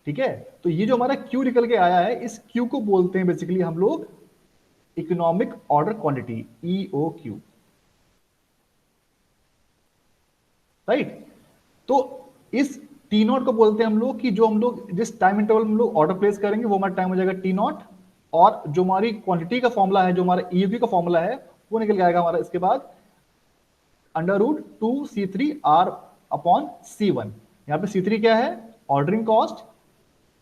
Speaker 1: ठीक है। तो ये जो हमारा क्यू निकल के आया है, इस क्यू को बोलते हैं बेसिकली हम लोग economic order quantity, EOQ, right. तो इस T0 को बोलते हैं हम लोग कि जो हम लोग जिस टाइम इंटरवल में हम लोग ऑर्डर प्लेस करेंगे वो हमारा टाइम हो जाएगा T0, और जो हमारी क्वांटिटी का फॉर्मूला है, जो हमारा EOQ का फॉर्मूला है, वो निकल के आएगा हमारा इसके बाद √2C3R/C1। यहाँ पे C3 क्या है, ऑर्डरिंग कॉस्ट,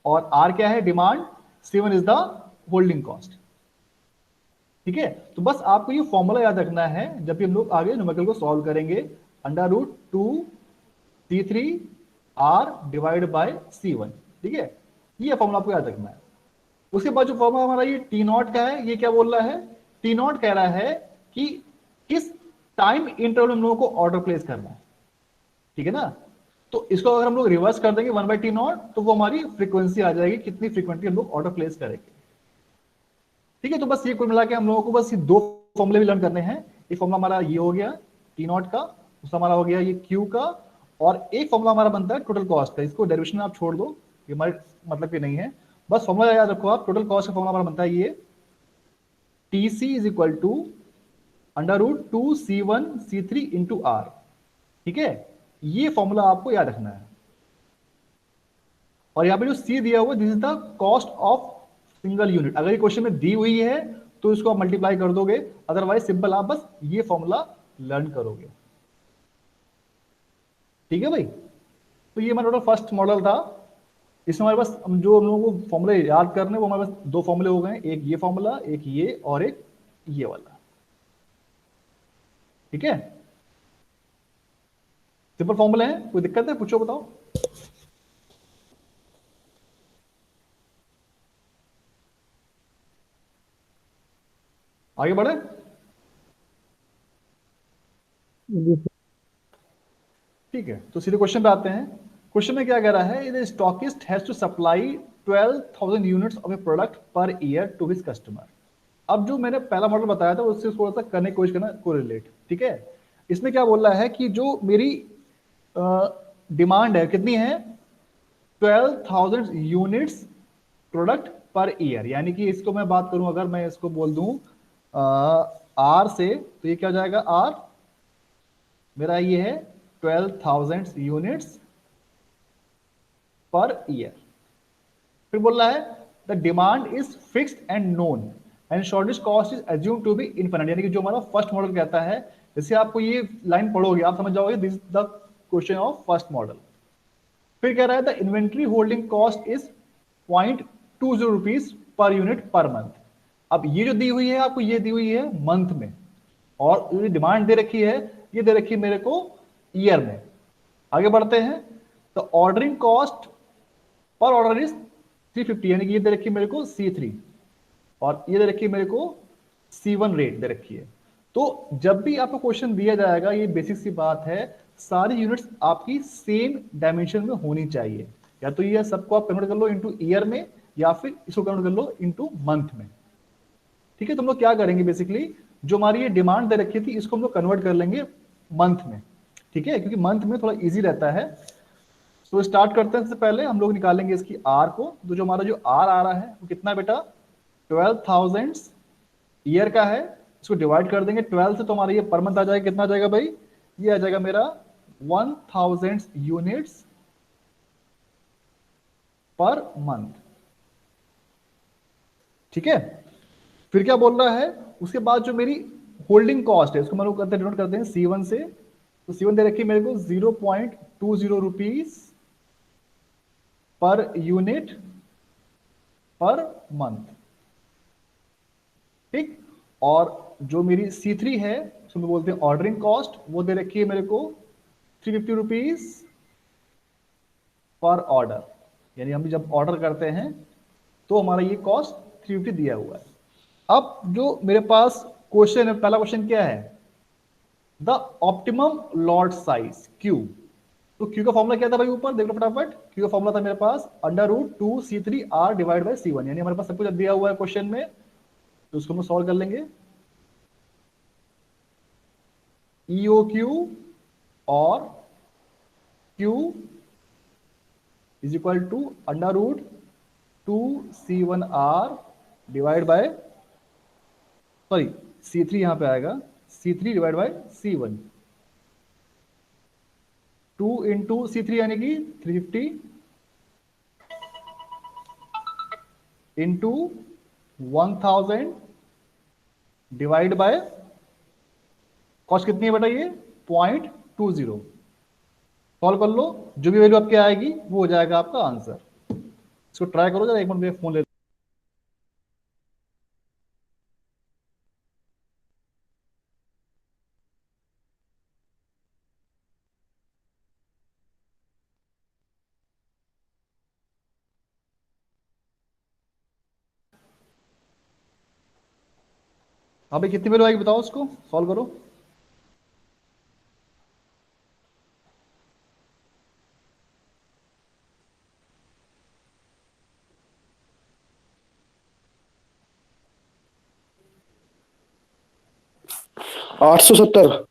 Speaker 1: और R क्या है, demand, C1 is the holding cost, ठीक है। तो बस आपको ये फॉर्मूला याद रखना है जब भी हम लोग आगे न्यूमेरिकल को सॉल्व करेंगे, √2C3R/C1, ठीक है, ये फॉर्मूला आपको याद रखना है। उसके बाद जो फॉर्मूला हमारा ये T0 का है, ये क्या बोल रहा है, T0 कह रहा है कि किस टाइम इंटरवल में हम लोगों को ऑर्डर प्लेस करना है, ठीक है ना। तो इसको अगर हम लोग रिवर्स कर देंगे 1/T0, तो वो हमारी फ्रीक्वेंसी आ जाएगी, कितनी फ्रीक्वेंटली हम लोग ऑर्डर प्लेस करेंगे, ठीक है। तो बस ये कुल मिला के हम लोगों को बस ये दो फॉर्मूले भी लर्न करने हैं, एक फॉर्मूला हमारा ये हो गया टी नॉट का, दूसरा हमारा हो गया ये क्यू का, और एक फॉर्मूला हमारा बनता है टोटल कॉस्ट का। इसको डेरिवेशन आप छोड़ दो, ये हमारे मतलब कि नहीं है, बस फॉर्मूला याद रखो आप। टोटल कॉस्ट का फॉर्मूला हमारा बनता है ये T C is equal to under root 2C1C3 into R. ठीक है, ये फॉर्मूला आपको याद रखना है। और यहाँ पे जो सी दिया हुआ this is the cost of single unit. अगर ये क्वेश्चन में दी हुई है तो इसको आप मल्टीप्लाई कर दोगे, अदरवाइज सिंपल आप बस ये फॉर्मूला लर्न करोगे। ठीक है भाई, तो ये हमारा फर्स्ट मॉडल था। इसमें हमारे पास जो हम लोगों को फॉर्मूले याद करने, वो हमारे पास दो फॉर्मूले हो गए, एक ये फॉर्मूला, एक ये, और एक ये वाला। ठीक है, सिंपल फॉर्मूले हैं, कोई दिक्कत है पूछो बताओ। आगे बढ़े।
Speaker 2: जी सर।
Speaker 1: ठीक है, तो सीधे क्वेश्चन पे आते हैं। क्वेश्चन में क्या कह रहा है, the stockist has to supply 12,000 units of a product per year to his customer. अब जो मैंने पहला मॉडल बताया था उससे थोड़ा सा करने की कोशिश करना कोरिलेट। ठीक है, इसमें क्या बोल रहा है कि जो मेरी डिमांड है कितनी है, 12,000 यूनिट्स प्रोडक्ट पर ईयर, यानी कि इसको मैं बात करूं, अगर मैं इसको बोल दूं आर से, तो ये क्या हो जाएगा, आर मेरा ये है 12,000 यूनिट्स पर ईयर। फिर बोल रहा है the demand is fixed and known and shortage cost is assume to be infinite, यानी कि जो हमारा फर्स्ट मॉडल कहता है, जैसे आपको ये लाइन पढ़ोगे आप समझ जाओगे this is the question of first model. फिर कह रहा है the inventory holding cost is 0.20 rupees per unit per month. अब ये जो दी हुई है आपको, ये दी हुई है मंथ में, और जो डिमांड दे रखी है ये दे रखी है मेरे को ईयर में। आगे बढ़ते हैं, तो ordering cost per order is 350, यानी कि ये दे रखी है मेरे को C3, और ये दे रखी है मेरे को C1 रेट दे रखी है। तो जब भी आपको क्वेश्चन दिया जाएगा, ये बेसिक सी बात है, सारी यूनिट्स आपकी सेम डायमेंशन में होनी चाहिए। या तो ये सबको आप कन्वर्ट कर लो इनटू ईयर में, या फिर इसको कन्वर्ट कर लो इनटू मंथ में। ठीक है, तो हम लोग क्या करेंगे, बेसिकली जो हमारी ये डिमांड दे रखी थी इसको हम लोग कन्वर्ट कर लेंगे मंथ में। ठीक है, क्योंकि मंथ में थोड़ा इजी रहता है। तो स्टार्ट करते हैं, सबसे पहले हम लोग निकालेंगे इसकी आर को। तो जो हमारा जो आर आ रहा है वो कितना है बेटा, 12,000 ईयर का है, इसको डिवाइड कर देंगे 12 से, तो हमारा ये पर मंथ आ जाएगा, कितना आ जाएगा भाई, ये आ जाएगा मेरा 1,000 यूनिट्स पर मंथ। ठीक है, फिर क्या बोल रहा है, उसके बाद जो मेरी होल्डिंग कॉस्ट है उसको हम लोग करते डिनोट करते हैं C1 से। तो C1 दे रखी है मेरे को 0.20 rupees per unit per month. ठीक, और जो मेरी C3 है उसमें बोलते हैं ऑर्डरिंग कॉस्ट, वो दे रखी है मेरे को 350 रुपीज पर ऑर्डर, यानी हम जब ऑर्डर करते हैं तो हमारा ये कॉस्ट 350 दिया हुआ है। अब जो मेरे पास क्वेश्चन है, पहला क्वेश्चन क्या है, the optimum lot size Q। तो Q का फॉर्मूला क्या था भाई, ऊपर देख लो फटाफट। Q का फॉर्मूला था मेरे पास under root 2C3R divide by C1, यानी हमारे पास सब कुछ दिया हुआ है क्वेश्चन में, तो उसको हम सॉल्व कर लेंगे। EOQ और Q is equal to under root 2C1R divide by, sorry C3 यहां पे आएगा, C3 divide by C1, 2 into C3 यानी कि 350 इंटू 1000 डिवाइड बाय कॉस्ट कितनी है बेटा, ये 0.20। सॉल्व कर लो, जो भी वैल्यू आपके आएगी वो हो जाएगा आपका आंसर। इसको ट्राई करो जरा, एक मिनट में फोन ले। अभी कितनी वैल्यू आएगी बताओ, उसको सॉल्व करो।
Speaker 3: 870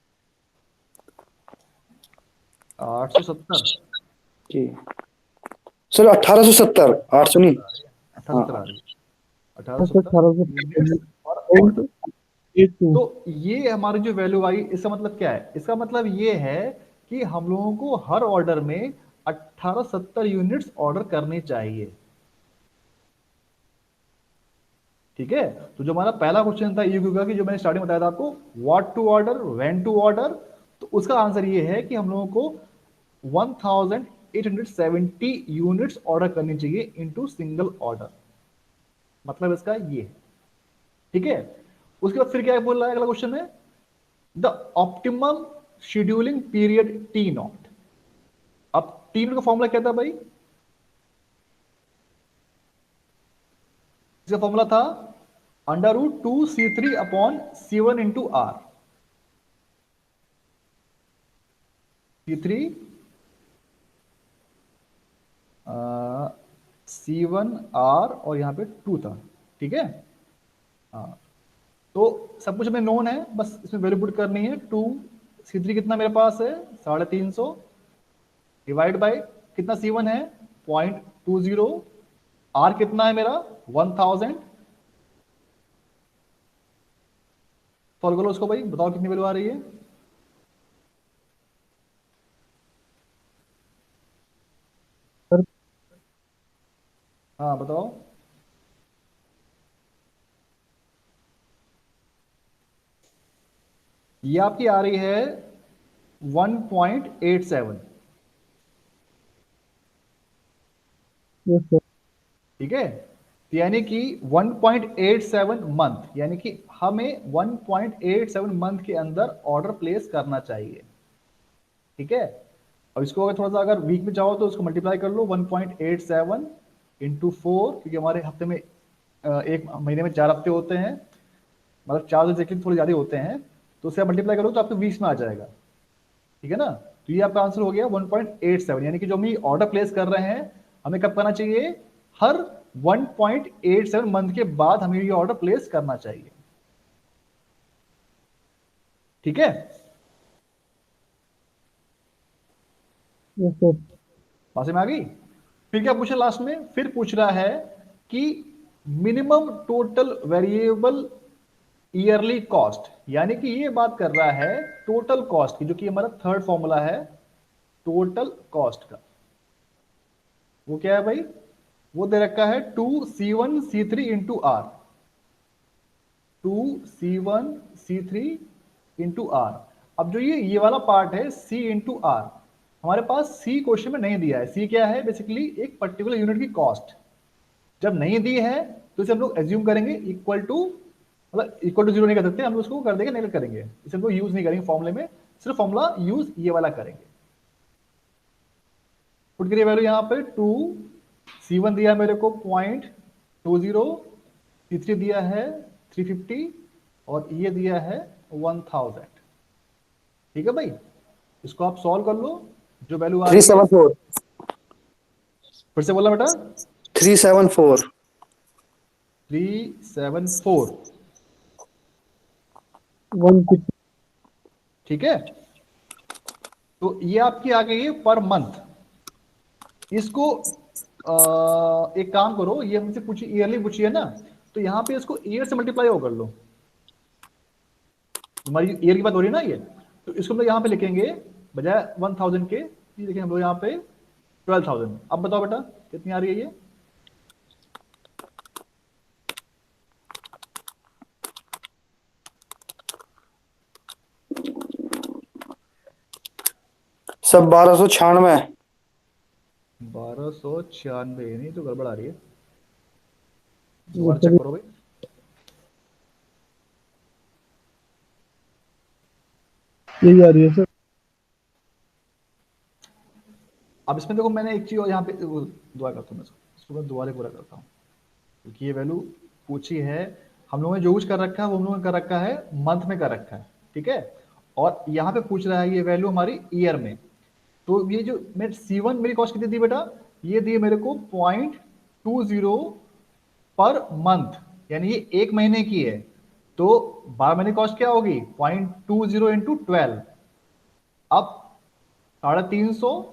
Speaker 1: 870
Speaker 3: जी सर, 1870, 800 नहीं।
Speaker 1: 1870
Speaker 3: हाँ
Speaker 1: आ रही है,
Speaker 2: अच्छा
Speaker 1: 1870 यूनिट्स
Speaker 2: 1800
Speaker 1: पर
Speaker 2: पॉइंट
Speaker 1: ऑर्डर।
Speaker 2: 82।
Speaker 1: तो ये हमारी जो वैल्यू आई, इसका मतलब क्या है? इसका मतलब ये है कि हम लोगों को हर ऑर्डर में 1870 यूनिट्स ऑर्डर करने चाहिए। ठीक है, तो जो हमारा पहला क्वेश्चन था ईक्यू का, कि जो मैंने स्टार्टिंग बताया था आपको, what to order, when to order, तो उसका आंसर ये है कि हम लोगों को 1870 यूनिट्स ऑर्डर करनी चाहिए इनटू सिंगल ऑर्डर। मतलब इसका ये है। ठीक है, उसके बाद फिर क्या बोल रहा है अगला क्वेश्चन में, the optimum scheduling period T not. अब टी नॉट का फॉर्मूला क्या था भाई? इसका फॉर्मूला था √2c3/c1 × r। c3 C1 R और यहाँ पे 2 था। ठीक है, हाँ, तो सब कुछ हमें नोन है, बस इसमें वैल्यू पुट करनी है। 2 C3 कितना मेरे पास है? 350 डिवाइड बाय कितना C1 है? 0.20। R कितना है मेरा? 1000। सॉल्व करो उसको भाई, बताओ कितनी वैल्यू आ रही है।
Speaker 2: सर
Speaker 1: हाँ बताओ। ये आपकी आ रही है 1.87।
Speaker 2: Yes sir.
Speaker 1: ठीक है, तो यानी कि 1.87 मंथ, यानी कि हमें 1.87 मंथ के अंदर ऑर्डर प्लेस करना चाहिए। ठीक है, और इसको अगर थोड़ा सा अगर वीक में चाहो तो उसको मल्टीप्लाई कर लो, 1.87 इंटू 4, क्योंकि हमारे हफ्ते में एक महीने में 4 हफ्ते होते हैं, मतलब 4 दिन से थोड़े ज़्यादा होते हैं, तो उससे मल्टीप्लाई करो तो आपको 20 में आ जाएगा। ठीक है ना, तो ये आपका आंसर हो गया 1.87, यानी कि जो हम ऑर्डर प्लेस कर रहे हैं, हमें कब करना चाहिए? हर 1.87 मंथ के बाद हमें ये ऑर्डर प्लेस करना चाहिए। ठीक है,
Speaker 2: यस सर।
Speaker 1: पास में आ गई। फिर क्या पूछा लास्ट में? फिर पूछ रहा है कि minimum total variable yearly cost, यानी कि ये बात कर रहा है टोटल कॉस्ट की, जो कि हमारा थर्ड फॉर्मूला है टोटल कॉस्ट का। वो क्या है भाई? वो दे रखा है 2C1C3 × R। 2C1C3 × R। अब जो ये वाला पार्ट है C × R, हमारे पास C क्वेश्चन में नहीं दिया है। C क्या है? बेसिकली एक पर्टिकुलर यूनिट की कॉस्ट। जब नहीं दी है तो इसे हम लोग एज्यूम करेंगे इक्वल टू, मतलब इक्वल टू जीरो नहीं कर सकते हम लोग, उसको कर देंगे नेगलेक्ट करेंगे, इसे हम लोग यूज नहीं करेंगे फॉर्मूले में, सिर्फ फॉर्मूला यूज ये वाला करेंगे। पुट करिए वैल्यू यहाँ पे 2C1 दिया है मेरे को 0.20, C3 दिया है 350 और ये दिया है 1000। ठीक है भाई, इसको आप सॉल्व कर लो, जो वैल्यू आ रही है।
Speaker 3: 374
Speaker 1: फिर से बोला बेटा।
Speaker 3: 374
Speaker 1: 374।
Speaker 2: 160।
Speaker 1: ठीक है, तो ये आपकी आ गई है पर मंथ। इसको एक काम करो, ये हमसे पूछी ईयरली पूछी है ना, तो यहाँ पे इसको ईयर से मल्टीप्लाई हो कर लो। हमारी ईयर की बात हो रही है ना ये, तो इसको हम लोग यहाँ पे लिखेंगे बजाय 1000 के, ये देखें हम लोग यहाँ पे 12,000। अब बताओ बेटा कितनी आ रही है ये?
Speaker 3: सब 1296।
Speaker 1: 1296, नहीं तो गड़बड़ आ रही है,
Speaker 2: यस
Speaker 1: दोबारा चेक
Speaker 2: सर।
Speaker 1: करो भाई।
Speaker 2: यही आ रही है सर।
Speaker 1: अब इसमें देखो मैंने एक चीज और यहाँ पे दुआ करता हूँ, मैं इसको मैं दोबारा पूरा करता हूँ, क्योंकि ये वैल्यू पूछी है, हम लोगों ने जो कुछ कर रखा है वो हम लोगों ने कर रखा है मंथ में कर रखा है। ठीक है, और यहाँ पे पूछ रहा है ये वैल्यू हमारी ईयर में। तो ये जो मेरे C1 मेरी कॉस्ट कितनी दी बेटा? ये दी मेरे को 0.20 पर मंथ, यानी ये एक महीने की है। तो 12 महीने कॉस्ट क्या होगी 0.20 इंटू 12। अब 350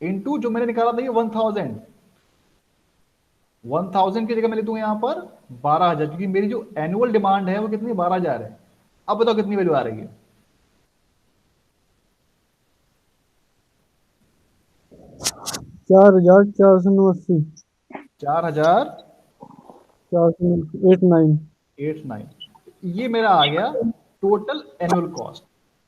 Speaker 1: इंटू जो मैंने निकाला था ये 1000 की जगह मैं लिखूंगा यहाँ पर 12,000, क्योंकि मेरी जो एनुअल डिमांड है वो कितनी 12,000 है। अब बताओ कितनी वैल्यू आ रही है।
Speaker 2: 4,489
Speaker 1: 4000
Speaker 2: 489।
Speaker 1: 89, ये मेरा आ गया टोटल एनुअल कॉस्ट।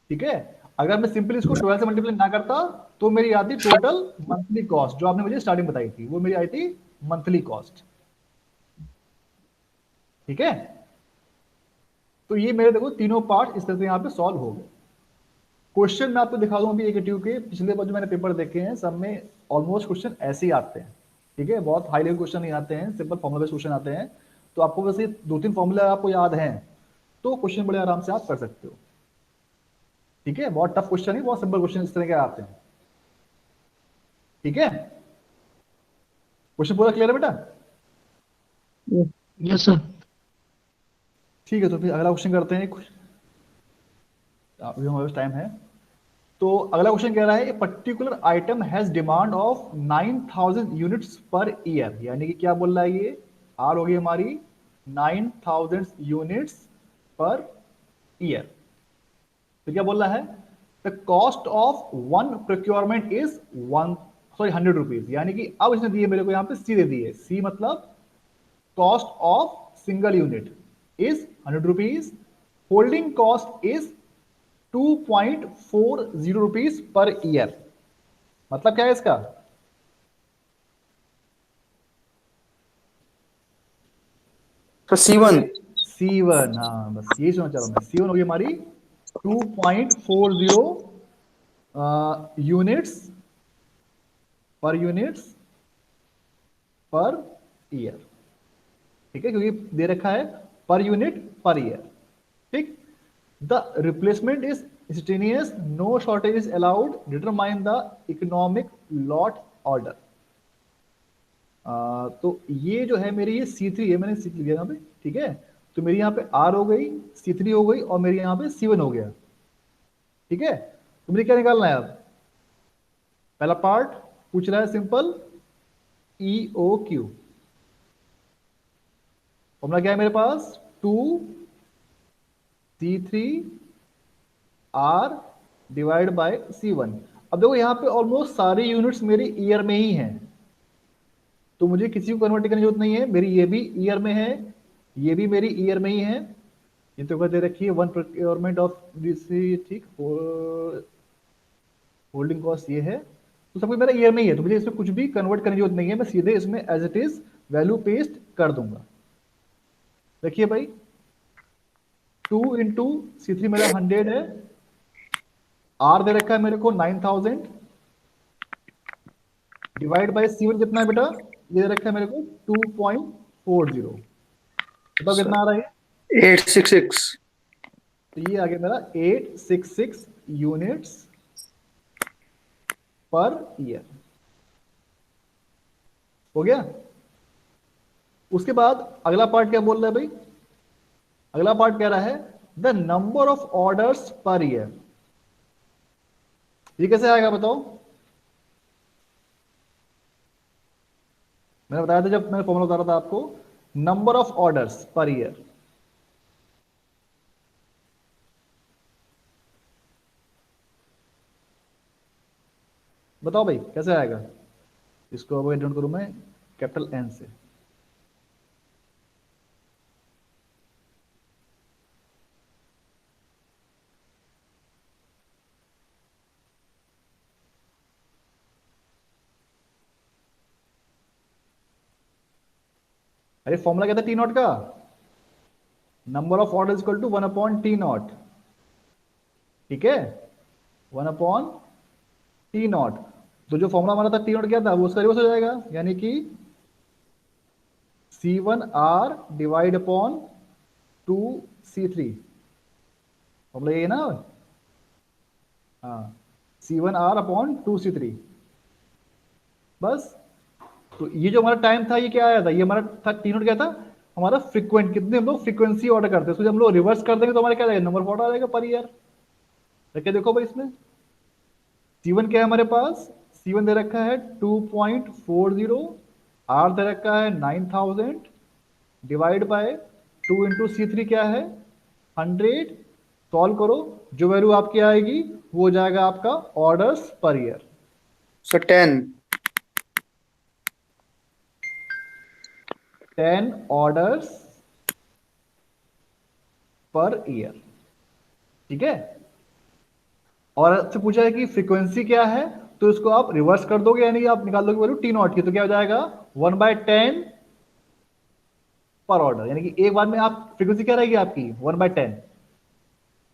Speaker 1: ठीक है, अगर मैं सिंपली इसको 12 से मल्टीप्लाई ना करता तो मेरी आती टोटल मंथली कॉस्ट, जो आपने मुझे स्टार्टिंग बताई थी, वो मेरी आई थी मंथली कॉस्ट। ठीक है, तो ये मेरे देखो तीनों पार्ट इस तरह से यहाँ पे सॉल्व हो गए। क्वेश्चन मैं आपको दिखा दूं अभी एक के पिछले बार जो मैंने पेपर देखे हैं सब में ऑलमोस्ट क्वेश्चन ऐसे ही आते हैं। ठीक है, बहुत हाई लेवल क्वेश्चन नहीं आते हैं, सिंपल फॉर्मुला बेस्ड क्वेश्चन आते हैं। तो आपको वैसे 2-3 फॉर्मूला आपको याद हैं तो क्वेश्चन बड़े आराम से आप कर सकते हो। ठीक है, बहुत टफ क्वेश्चन नहीं, बहुत सिंपल क्वेश्चन इस तरह के आते हैं। ठीक है, क्वेश्चन पूरा क्लियर है बेटा?
Speaker 2: Yes sir.
Speaker 1: ठीक है, तो फिर अगला क्वेश्चन करते हैं कुछ, अभी हमारे पास टाइम है। तो अगला क्वेश्चन कह रहा है a particular item has demand of 9000 units per year, यानी कि क्या बोल रहा है ये, आर होगी हमारी 9000 यूनिट्स पर ईयर। तो क्या बोल रहा है, the cost of one procurement is 100 rupees, यानी कि अब इसने दिए मेरे को यहाँ पे सी दे दिए, सी मतलब cost of single unit is 100 rupees, holding cost is 2.40 rupees per year. मतलब क्या है इसका,
Speaker 3: तो C1।
Speaker 1: C1, हाँ बस यही सुना चाह रहा हूं मैं। C1 होगी हमारी 2.40 यूनिट्स पर ईयर। ठीक है, क्योंकि दे रखा है पर यूनिट पर ईयर। ठीक, the replacement is instantaneous, no shortage is allowed, determine the economic lot order. तो ये जो है मेरी ये C3 है, मैंने C3 लिया यहाँ पे। ठीक है, तो मेरी यहाँ पे R हो गई, C3 हो गई और मेरी यहाँ पे C1 हो गया। ठीक है, तो मुझे क्या निकालना है अब, पहला पार्ट पूछ रहा है सिंपल EOQ। फॉर्मूला क्या है मेरे पास, 2C3R डिवाइड बाय C1। अब देखो यहाँ पे ऑलमोस्ट सारी यूनिट्स मेरी ईयर में ही हैं, तो मुझे किसी को कन्वर्ट करने की जरूरत नहीं है। मेरी ये भी ईयर में है, ये भी मेरी ईयर में ही है। ये तो दे रखी है वन प्रोक्योरमेंट ऑफ दिस, ठीक, होल्डिंग कॉस्ट ये है, तो सब कुछ मेरा ईयर में ही है, तो मुझे इसमें कुछ भी कन्वर्ट करने की जरूरत नहीं है, मैं सीधे इसमें as it is value paste कर दूंगा। देखिए भाई 2 इंटू C3 मेरा 100 है, आर दे रखा है मेरे को 9000 डिवाइड बाय C1 कितना है बेटा, ये दे रखा है मेरे को 2.40। बताओ कितना आ रहा है,
Speaker 3: 866।
Speaker 1: तो ये आ गया मेरा 866 यूनिट्स पर ईयर। हो गया। उसके बाद अगला पार्ट क्या बोल रहा है भाई, अगला पार्ट कह रहा है the number of orders per year. ये कैसे आएगा बताओ, मैंने बताया था जब मैंने फॉर्मूला बता रहा था आपको, number of orders per year. बताओ भाई कैसे आएगा, इसको अब नोट करूं मैं कैपिटल N से। अरे फॉर्मूला क्या था टी नॉट का, number of order equal to 1 upon T naught. ठीक है, 1 अपॉन टी नॉट, तो जो फॉर्मूला हमारा था टी नॉट क्या था वो उसका रिवर्स हो जाएगा, यानी कि C1R divide upon 2C3। Formula ये है ना, हाँ, C1R अपॉन 2C3। बस, तो ये जो हमारा टाइम था ये क्या आया था, ये हमारा था टी नॉट क्या था हमारा फ्रीक्वेंट, कितने हम लोग फ्रीक्वेंसी ऑर्डर करते हैं, उसको जब हम लोग रिवर्स कर देंगे तो हमारा क्या जाएगा, नंबर ऑफ ऑर्डर आ जाएगा पर ईयर। रखे देखो भाई इसमें C1 क्या है हमारे पास, C1 दे रखा है 2.40, R दे रखा है 9000, डिवाइड बाय 2 इंटू C3 क्या है 100। सॉल्व करो, जो वैल्यू आपकी आएगी वो हो जाएगा आपका orders per year.
Speaker 3: Sir, 10.
Speaker 1: 10 orders पर ईयर, ठीक है। और आपसे पूछा है कि फ्रीक्वेंसी क्या है, तो इसको आप रिवर्स कर दोगे, यानी आप निकाल दोगे वैल्यू टी नॉट की, तो क्या हो जाएगा 1/10 पर ऑर्डर, यानी कि एक बार में आप फ्रीक्वेंसी क्या रहेगी आपकी 1/10,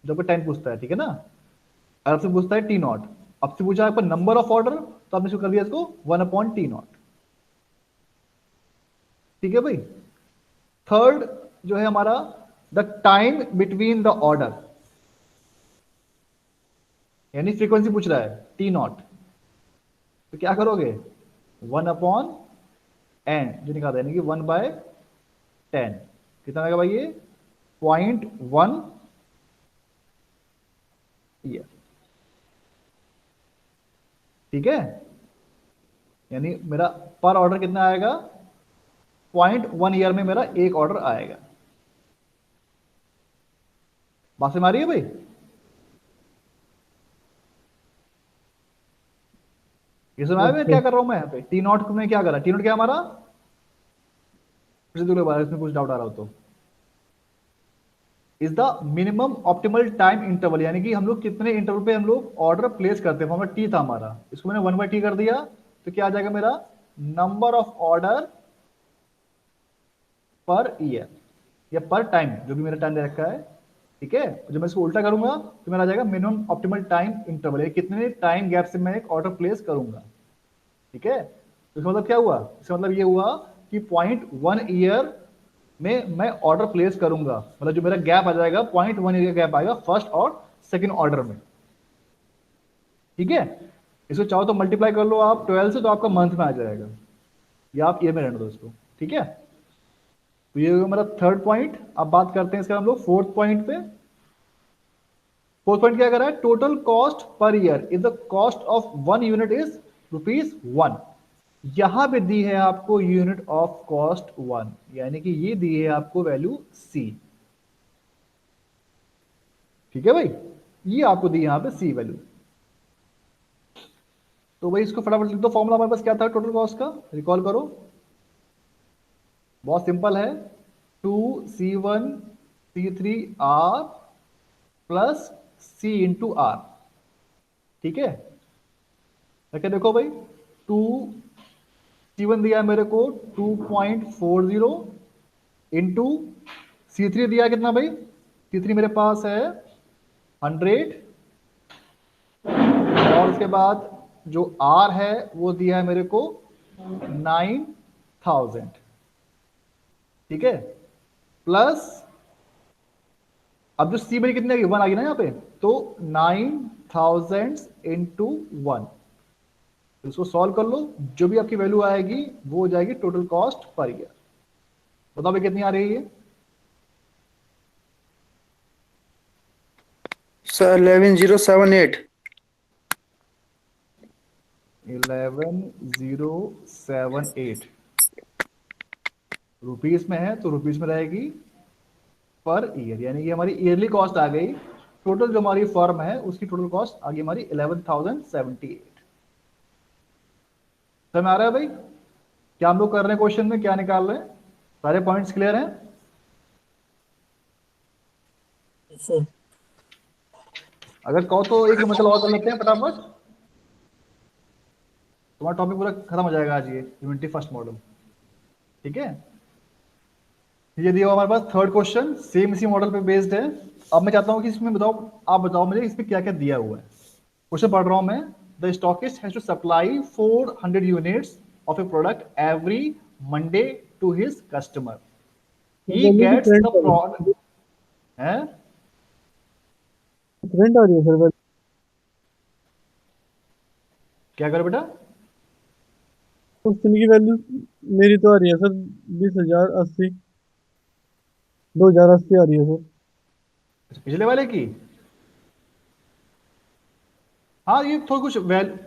Speaker 1: जो आपको 10 पूछता है, ठीक है ना। और आपसे पूछता है टी नॉट, आपसे पूछा है आपका नंबर ऑफ ऑर्डर, तो आपने इसको कर दिया इसको 1/T0, ठीक है भाई। थर्ड जो है हमारा the time between the order, यानी फ्रीक्वेंसी पूछ रहा है T0, तो क्या करोगे 1/n जो निकालता है, यानी कि 1/10, कितना आएगा भाई ये 0.1 ईयर, ठीक है। यानी मेरा पर ऑर्डर कितना आएगा 0.1 ईयर में मेरा एक ऑर्डर आएगा। बात समझ आ रही है भाई। ये समझ आया मैं
Speaker 2: ओके।
Speaker 1: क्या कर रहा हूं मैं यहाँ पे, T0 में क्या करा, T0 क्या हमारा, फिर से दूसरे बार इसमें कुछ डाउट आ रहा हो तो, is the minimum optimal time interval, यानी कि हम लोग कितने इंटरवल पे हम लोग ऑर्डर प्लेस करते हैं, हमारा टी था हमारा, इसको मैंने 1/T कर दिया, तो क्या आ जाएगा मेरा number of order per year या पर टाइम, जो भी मेरा टाइम दे रखा है, ठीक है। जब मैं इसको उल्टा करूंगा तो मेरा आ जाएगा मिनिमम ऑप्टिमल टाइम इंटरवल, कितने टाइम गैप से मैं एक ऑर्डर प्लेस करूंगा, ठीक है। तो इसका मतलब क्या हुआ, इसका मतलब ये हुआ कि 0.1 ईयर में मैं ऑर्डर प्लेस करूंगा, मतलब जो मेरा गैप आ जाएगा 0.1 ईयर गैप आएगा फर्स्ट और सेकंड ऑर्डर में, ठीक है। इसको चाहो तो मल्टीप्लाई कर लो आप 12 से, तो आपका मंथ में आ जाएगा, या आप ईयर में रहने दो इसको, ठीक है। तो ये मेरा थर्ड पॉइंट। अब बात करते हैं इसका हम लोग फोर्थ पॉइंट पे। फोर्थ पॉइंट क्या कर रहा है, total cost per year is the cost of one unit is ₹1। यहां पे दी है आपको यूनिट ऑफ कॉस्ट 1, यानी कि ये दी है आपको वैल्यू C, ठीक है भाई। ये आपको दी यहां पे C वैल्यू। तो भाई इसको फटाफट लिख दो, फॉर्मूला हमारे पास क्या था टोटल कॉस्ट का, रिकॉल करो। बहुत सिंपल है, 2C1C3R plus C into R, ठीक है। क्या देखो भाई 2C1 दिया है मेरे को 2.40 इंटू C3 दिया कितना भाई, C3 मेरे पास है 100, और उसके बाद जो R है वो दिया है मेरे को 9000, ठीक है। प्लस अब जो C मेरी कितनी आ गई 1 आ गई ना यहाँ पे, तो 9000 इंटू 1, इसको सॉल्व कर लो, जो भी आपकी वैल्यू आएगी वो हो जाएगी टोटल कॉस्ट पर ईयर। बताओ भाई कितनी आ रही है।
Speaker 3: Sir, 11078.
Speaker 1: 11078 रुपीज में है, तो रुपीज में रहेगी पर ईयर, यानी कि हमारी ईयरली कॉस्ट आ गई, टोटल जो हमारी फर्म है उसकी टोटल कॉस्ट आ गई हमारी 11078। समझ में आ रहा है भाई क्या हम लोग कर रहे हैं, क्वेश्चन में क्या निकाल रहे हैं, सारे पॉइंट्स क्लियर हैं। अगर कहो तो एक मतलब और कर लेते हैं फटाफट, तुम्हारा टॉपिक पूरा खत्म हो जाएगा आज, ये यूनिटी फर्स्ट मॉडल, ठीक है। ये दिया हुआ हमारे पास थर्ड क्वेश्चन, सेम इसी मॉडल पे बेस्ड है। अब मैं चाहता हूं कि इसमें बताओ, आप बताओ मुझे इसमें क्या क्या दिया हुआ है। क्वेश्चन पढ़ रहा हूं मैं, the stockist has to supply 400 units of a product every Monday to his customer, he
Speaker 2: value
Speaker 1: gets
Speaker 2: different
Speaker 1: the
Speaker 2: आ रही
Speaker 1: प्रोडक्ट है।
Speaker 2: डिफरेंट आ रही है सर वैल्यू।
Speaker 1: क्या करो बेटा,
Speaker 2: क्वेश्चन की वैल्यू मेरी तो आ रही है सर 20,080। 2080 आ रही है सर।
Speaker 1: अच्छा, पिछले वाले की। हाँ, ये थोड़ा कुछ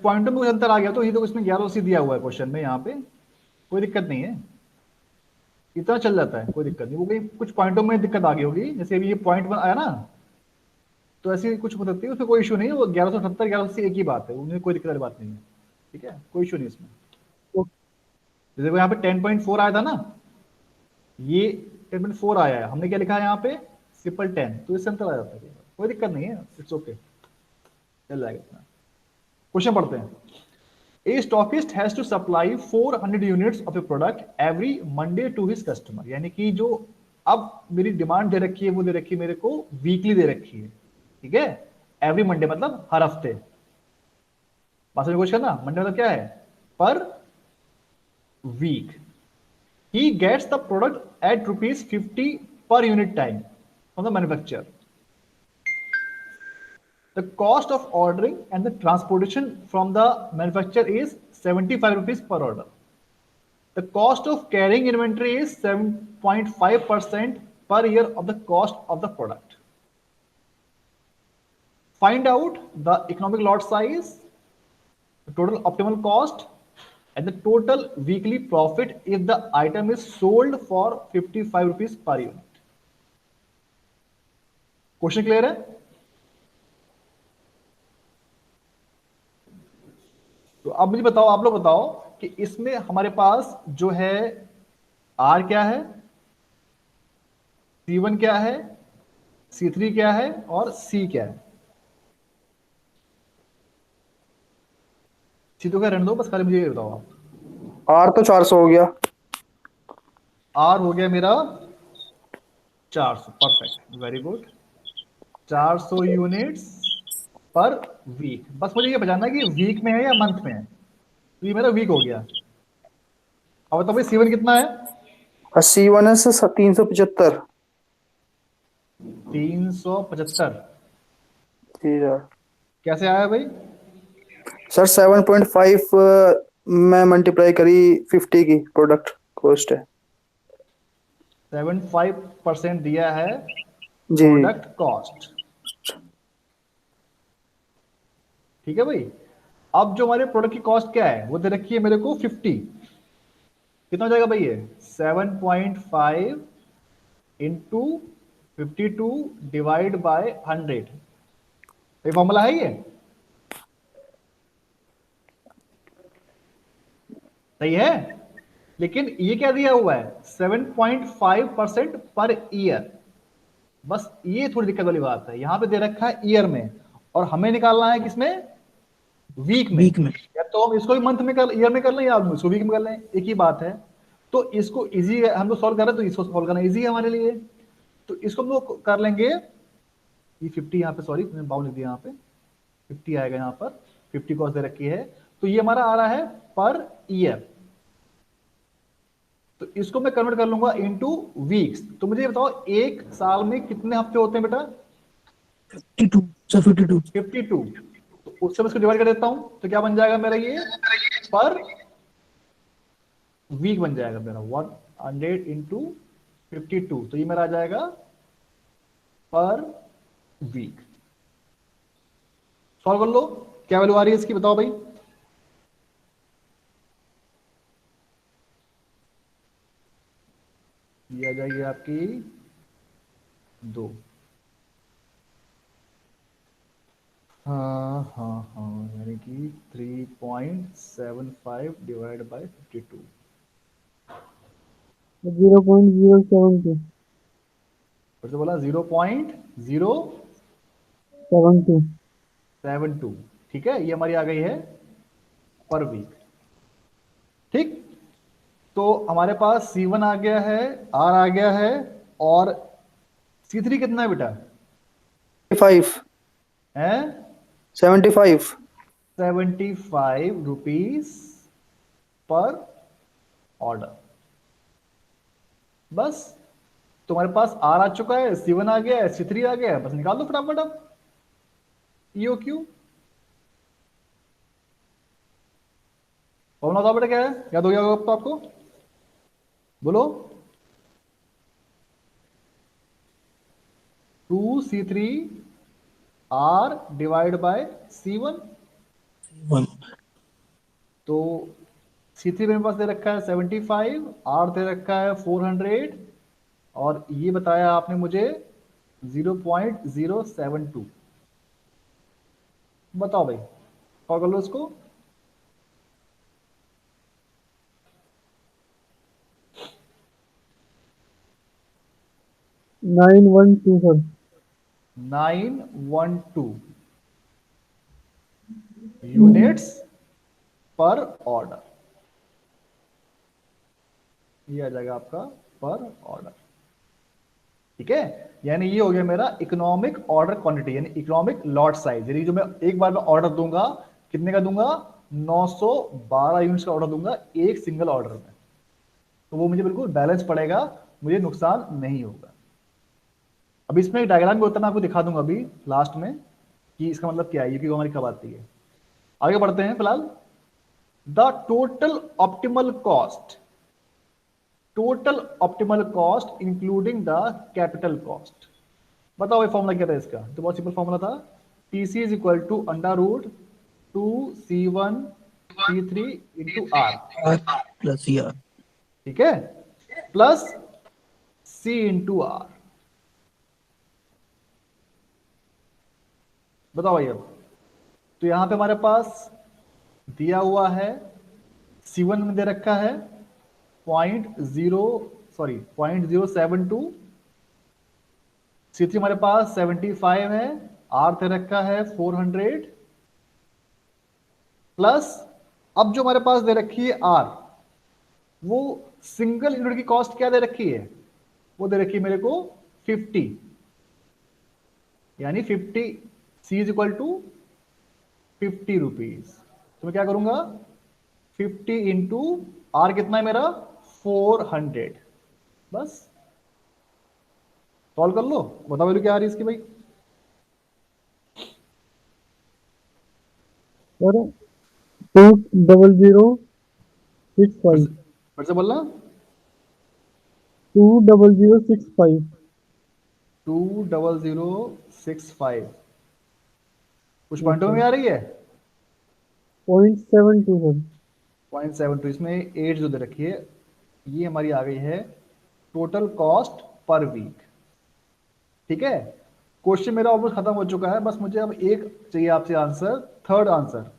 Speaker 1: पॉइंटों में कुछ अंतर आ गया, तो ये तो इसमें 1180 दिया हुआ है क्वेश्चन में यहाँ पे, कोई दिक्कत नहीं है, इतना चल जाता है, कोई दिक्कत नहीं। वो कहीं कुछ पॉइंटों में दिक्कत आ गई होगी, जैसे अभी ये पॉइंट आया ना, तो ऐसी कुछ हो सकती है, उसमें कोई इशू नहीं है। वो 1178 1180 एक ही बात है, उनमें कोई दिक्कत वाली बात नहीं है। ठीक है, कोई इशू नहीं इसमें। जैसे वो यहाँ पे 10.4 आया था ना, ये 10.4 आया है, हमने क्या लिखा है यहाँ पे, सिंपल 10, तो इससे अंतर आ जाता है, कोई दिक्कत नहीं है, इट्स ओके, चल जाएगा इतना। क्वेश्चन पढ़ते हैं। A stockist has to supply 400 units of a product every Monday to his customer। यानी कि जो अब मेरी डिमांड दे रखी है, वो दे रखी है मेरे को वीकली दे रखी है, ठीक है। एवरी मंडे मतलब हर हफ्ते। बात समझ क्वेश्चन ना, मंडे मतलब क्या है, per week. He gets the product at rupees 50 per unit time from the manufacturer। The cost of ordering and the transportation from the manufacturer is 75 rupees per order। The cost of carrying inventory is 7.5% per year of the cost of the product। Find out the economic lot size, the total optimal cost, and the total weekly profit if the item is sold for 55 rupees per unit। Question clear है? तो अब मुझे बताओ, आप लोग बताओ कि इसमें हमारे पास जो है आर क्या है, C1 क्या है, C3 क्या है, और C क्या है। सी तो क्या रहने दो, बस खाली मुझे ये बताओ आप।
Speaker 3: आर तो 400 हो गया।
Speaker 1: आर हो गया मेरा 400, perfect, very good. 400 units per week. बस मुझे ये बताना है कि वीक में है या मंथ में है, तो ये मेरा वीक हो गया। अब बताओ भाई C1 कितना है।
Speaker 3: 81 से 375।
Speaker 1: 375।
Speaker 3: जी सर।
Speaker 1: कैसे आया भाई?
Speaker 3: सर 7.5 में मल्टीप्लाई करी 50 की प्रोडक्ट कॉस्ट है।
Speaker 1: 75% दिया है
Speaker 3: जी।
Speaker 1: प्रोडक्ट कॉस्ट, ठीक है भाई। अब जो हमारे प्रोडक्ट की कॉस्ट क्या है, वो दे रखी है मेरे को 50। कितना हो जाएगा भाई ये, 7.5 इंटू 52 डिवाइड बाय 100। ये फॉर्मूला है ये, सही है। लेकिन ये क्या दिया हुआ है, 7.5% पर ईयर। बस ये थोड़ी दिक्कत वाली बात है, यहां पे दे रखा है ईयर में, और हमें निकालना है किसमें, वीक में।
Speaker 2: वीक में।
Speaker 1: या तो हम इसको भी मंथ में कर, ईयर में कर लें, या इसको वीक में कर लें, एक ही बात है। तो इसको इजी हम लोग सॉल्व कर रहे हैं, तो इसको सॉल्व करना इजी है हमारे लिए। तो इसको हम लोग कर लेंगे, ये 50 यहाँ पे, सॉरी मैंने बाउंड लिख दिया, यहाँ पे 50 आएगा, यहाँ पर 50 कॉस्ट दे रखी है, तो ये हमारा आ रहा है पर ईयर। तो इसको मैं कन्वर्ट कर लूंगा इनटू वीक्स। तो मुझे ये बताओ, एक साल में कितने हफ्ते होते हैं बेटा?
Speaker 2: 52 सर 52।
Speaker 1: 52। तो उससे मैं इसको डिवाइड कर देता हूं, तो क्या बन जाएगा मेरा ये, पर वीक बन जाएगा मेरा 100 इंटू 52। तो ये मेरा आ जाएगा पर वीक। सॉल्व कर लो, क्या वैल्यू आ रही है इसकी, बताओ भाई। ये आ जाएगी आपकी 2। हाँ हाँ हाँ, यानी कि 3.75 डिवाइड बाय 52।
Speaker 2: 0.072।
Speaker 1: फिर से बोला 0.072।
Speaker 2: 72।
Speaker 1: ठीक है, ये हमारी आ गई है पर वीक। ठीक, तो हमारे पास C1 आ गया है, R आ गया है, और C3 कितना है बेटा?
Speaker 3: 5
Speaker 1: है
Speaker 3: 75।
Speaker 1: 75 रुपीज पर ऑर्डर। बस तुम्हारे पास R आ चुका है, C1 आ गया है, C3 आ गया है, बस निकाल दो फटाफट अब EOQ। फॉर्मूला बताओ बेटा क्या है, याद हो गया होगा अब तो आपको, बोलो। 2C3 R divide by C1।
Speaker 2: 1
Speaker 1: तो C3 मेरे पास दे रखा है 75, R दे रखा है 400, और ये बताया आपने मुझे 0.072। बताओ भाई, और कर लो इसको।
Speaker 2: Nine one two sir
Speaker 1: 912 units पर ऑर्डर, ये आ जाएगा आपका पर ऑर्डर। ठीक है, यानी ये हो गया मेरा इकोनॉमिक ऑर्डर क्वांटिटी, यानी इकोनॉमिक लॉट साइज। यानी जो मैं एक बार में ऑर्डर दूंगा, कितने का दूंगा? 912 यूनिट्स का ऑर्डर दूंगा एक सिंगल ऑर्डर में। तो वो मुझे बिल्कुल बैलेंस पड़ेगा, मुझे नुकसान नहीं होगा। अब इसमें एक डायग्राम भी होता है, मैं आपको दिखा दूंगा अभी लास्ट में कि इसका मतलब क्या है, ये हमारी कब आती है। आगे बढ़ते हैं। फिलहाल the total optimal cost including the capital cost. बताओ भाई फॉर्मूला क्या था इसका? तो बहुत सिंपल फॉर्मूला था, TC is equal to under root 2C1C3 into R.
Speaker 2: Plus R.
Speaker 1: ठीक है, प्लस सी इंटू आर। बताओ भाई अब, तो यहां पे हमारे पास दिया हुआ है C1 में दे रखा है 0.072, C3 हमारे पास 75 है, आर दे रखा है 400, प्लस अब जो हमारे पास दे रखी है आर, वो सिंगल यूनिट की कॉस्ट क्या दे रखी है? वो दे रखी है मेरे को 50, यानी 50 सी इज इक्वल टू 50 रुपीज। तो मैं क्या करूंगा, 50 इंटू आर कितना है मेरा? 400। बस सॉल्व कर लो, बताओ वैल्यू क्या आ रही है इसकी भाई।
Speaker 2: सर 20065
Speaker 1: फिर से बोलना।
Speaker 2: 20065
Speaker 1: 20065 कुछ पॉइंटों में आ रही है।
Speaker 2: 0.72 सर
Speaker 1: 0.72, इसमें एज जो दे रखी है ये हमारी आ गई है टोटल कॉस्ट पर वीक। ठीक है, क्वेश्चन मेरा ऑलमोस्ट खत्म हो चुका है, बस मुझे अब एक चाहिए आपसे answer, third answer.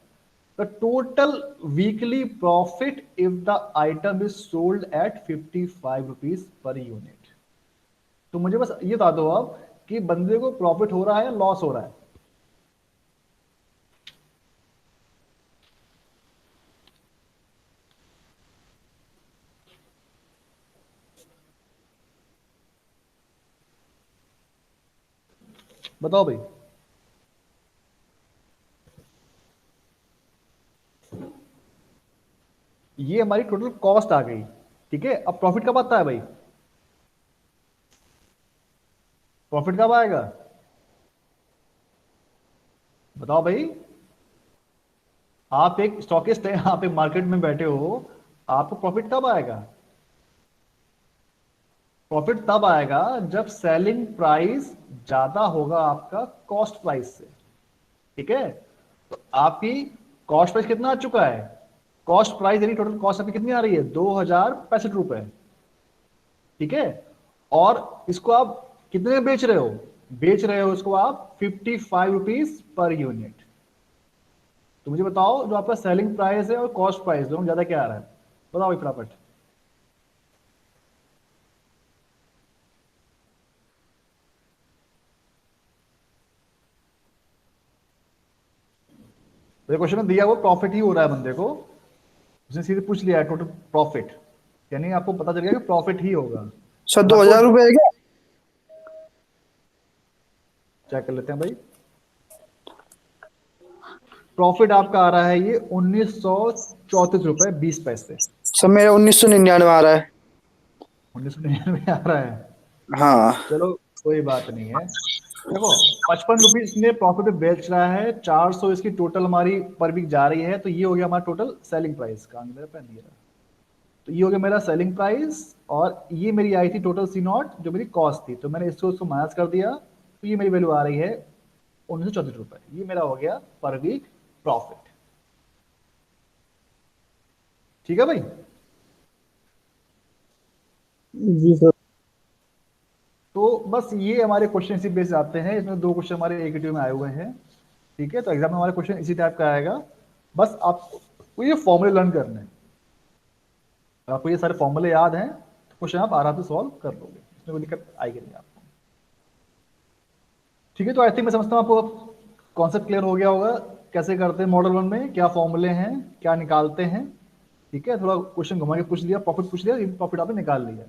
Speaker 1: The total weekly profit if the item is sold at 55 rupees per unit. तो मुझे बस ये बता दो अब कि बंदे को प्रॉफिट हो रहा है या लॉस हो रहा है। बताओ भाई। ये हमारी टोटल कॉस्ट आ गई। ठीक है, अब प्रॉफिट कब आता है भाई? प्रॉफिट कब आएगा? बताओ भाई। आप एक स्टॉकिस्ट हैं, आप एक मार्केट में बैठे हो, आपको प्रॉफिट कब आएगा? प्रॉफिट तब आएगा जब सेलिंग प्राइस ज्यादा होगा आपका कॉस्ट प्राइस से। ठीक है, तो आपकी कॉस्ट प्राइस कितना आ चुका है? कॉस्ट प्राइस यानी टोटल कॉस्ट आपकी कितनी आ रही है? 2065 रुपए। ठीक है, और इसको आप कितने में बेच रहे हो? बेच रहे हो इसको आप 55 रुपीज पर यूनिट। तो मुझे बताओ, जो आपका सेलिंग प्राइस है और कॉस्ट प्राइस दोनों ज्यादा क्या आ रहा है? बताओ भाई फटाफट। तो क्वेश्चन में दिया हुआ प्रॉफिट ही हो रहा है बंदे को, उसने सीधे पूछ लिया है टोटल प्रॉफिट, यानी आपको पता चल गया कि प्रॉफिट ही होगा।
Speaker 3: सर
Speaker 1: अब आपको
Speaker 3: 2000 रुपए है क्या?
Speaker 1: चेक कर लेते हैं भाई। प्रॉफिट आपका आ रहा है ये 1934 रुपए 20 पैसे।
Speaker 3: सर मेरा 1999 आ रहा है।
Speaker 1: 1999 आ रहा है।
Speaker 3: हाँ।
Speaker 1: चलो कोई बात नहीं है। देखो 55 रुपीज में प्रॉफिट पे बेच रहा है, 400 इसकी टोटल हमारी पर वीक जा रही है, तो ये हो गया हमारा टोटल सेलिंग प्राइस का। मेरा पेन दिया रहा, तो ये हो गया मेरा सेलिंग प्राइस, और ये मेरी आई थी टोटल सी नॉट जो मेरी कॉस्ट थी, तो मैंने इसको उसको माइनस कर दिया। तो ये मेरी वैल्यू आ रही है 1934 रुपए। ये मेरा हो गया पर वीक प्रॉफिट। ठीक है भाई।
Speaker 2: जी सर।
Speaker 1: तो बस ये हमारे क्वेश्चन इसी बेस आते हैं। इसमें 2 क्वेश्चन हमारे एक में आए हुए हैं। ठीक है, तो एग्जाम में हमारे क्वेश्चन इसी टाइप का आएगा। बस आपको ये फॉर्मूले लर्न करने हैं। अगर आपको ये सारे फॉर्मूले याद हैं तो क्वेश्चन आप आराम से सॉल्व कर लोगे, इसमें कोई दिक्कत आएगी नहीं आपको। ठीक है, तो आई थिंक मैं समझता हूँ आपको कॉन्सेप्ट क्लियर हो गया होगा, कैसे करते हैं मॉडल 1 में, क्या फॉर्मूले हैं, क्या निकालते हैं। ठीक है, थोड़ा क्वेश्चन घुमा के पूछ लिया, प्रॉफिट पूछ लिया, प्रॉफिट आपने निकाल लिया।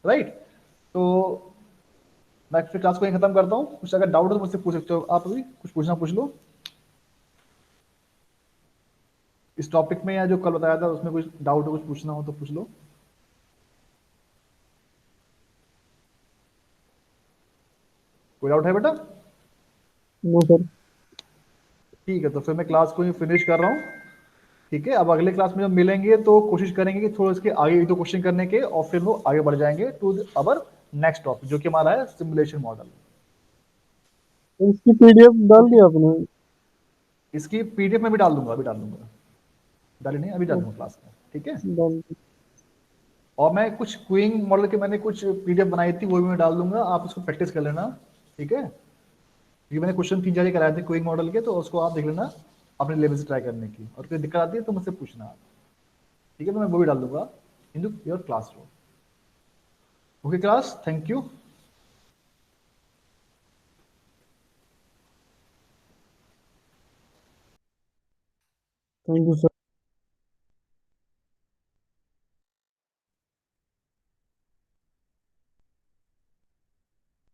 Speaker 1: राइट। तो मैं फिर क्लास को यहीं खत्म करता हूँ। कुछ अगर डाउट हो तो मुझसे पूछ सकते हो, आप भी कुछ पूछना पूछ लो इस टॉपिक में, या जो कल बताया था उसमें कुछ डाउट हो, कुछ पूछना हो तो पूछ लो। कोई डाउट है बेटा?
Speaker 2: No sir.
Speaker 1: ठीक है, तो फिर मैं क्लास को ही फिनिश कर रहा हूँ। ठीक है, अब अगले क्लास में जब मिलेंगे तो कोशिश करेंगे कि थोड़ा इसके आगे 1-2 क्वेश्चन करने के, और फिर वो आगे बढ़ जाएंगे टू अवर नेक्स्ट टॉपिक जो कि हमारा है सिमुलेशन मॉडल।
Speaker 2: इसकी पीडीएफ डाल
Speaker 1: ओके,
Speaker 2: दिया आपने?
Speaker 1: इसकी पीडीएफ में भी डाल दूंगा, अभी डाल दूंगा। डाली नहीं, अभी डाल
Speaker 2: ओ,
Speaker 1: दूंगा क्लास में। ठीक है,
Speaker 2: डाल दी।
Speaker 1: और मैं कुछ क्यूइंग मॉडल के मैंने कुछ पीडीएफ बनाई थी, वो भी मैं डाल दूंगा, आप उसको प्रैक्टिस कर लेना। ठीक है, ये मैंने क्वेश्चन 3-4 कराए थे क्यूइंग मॉडल के, तो उसको आप देख लेना अपने लेवल से ट्राई करने की, और कोई दिक्कत आती है तो मुझसे पूछना आप। ठीक है, तो मैं वो भी डाल दूंगा in your classroom. Okay class, thank you.
Speaker 2: Thank you sir.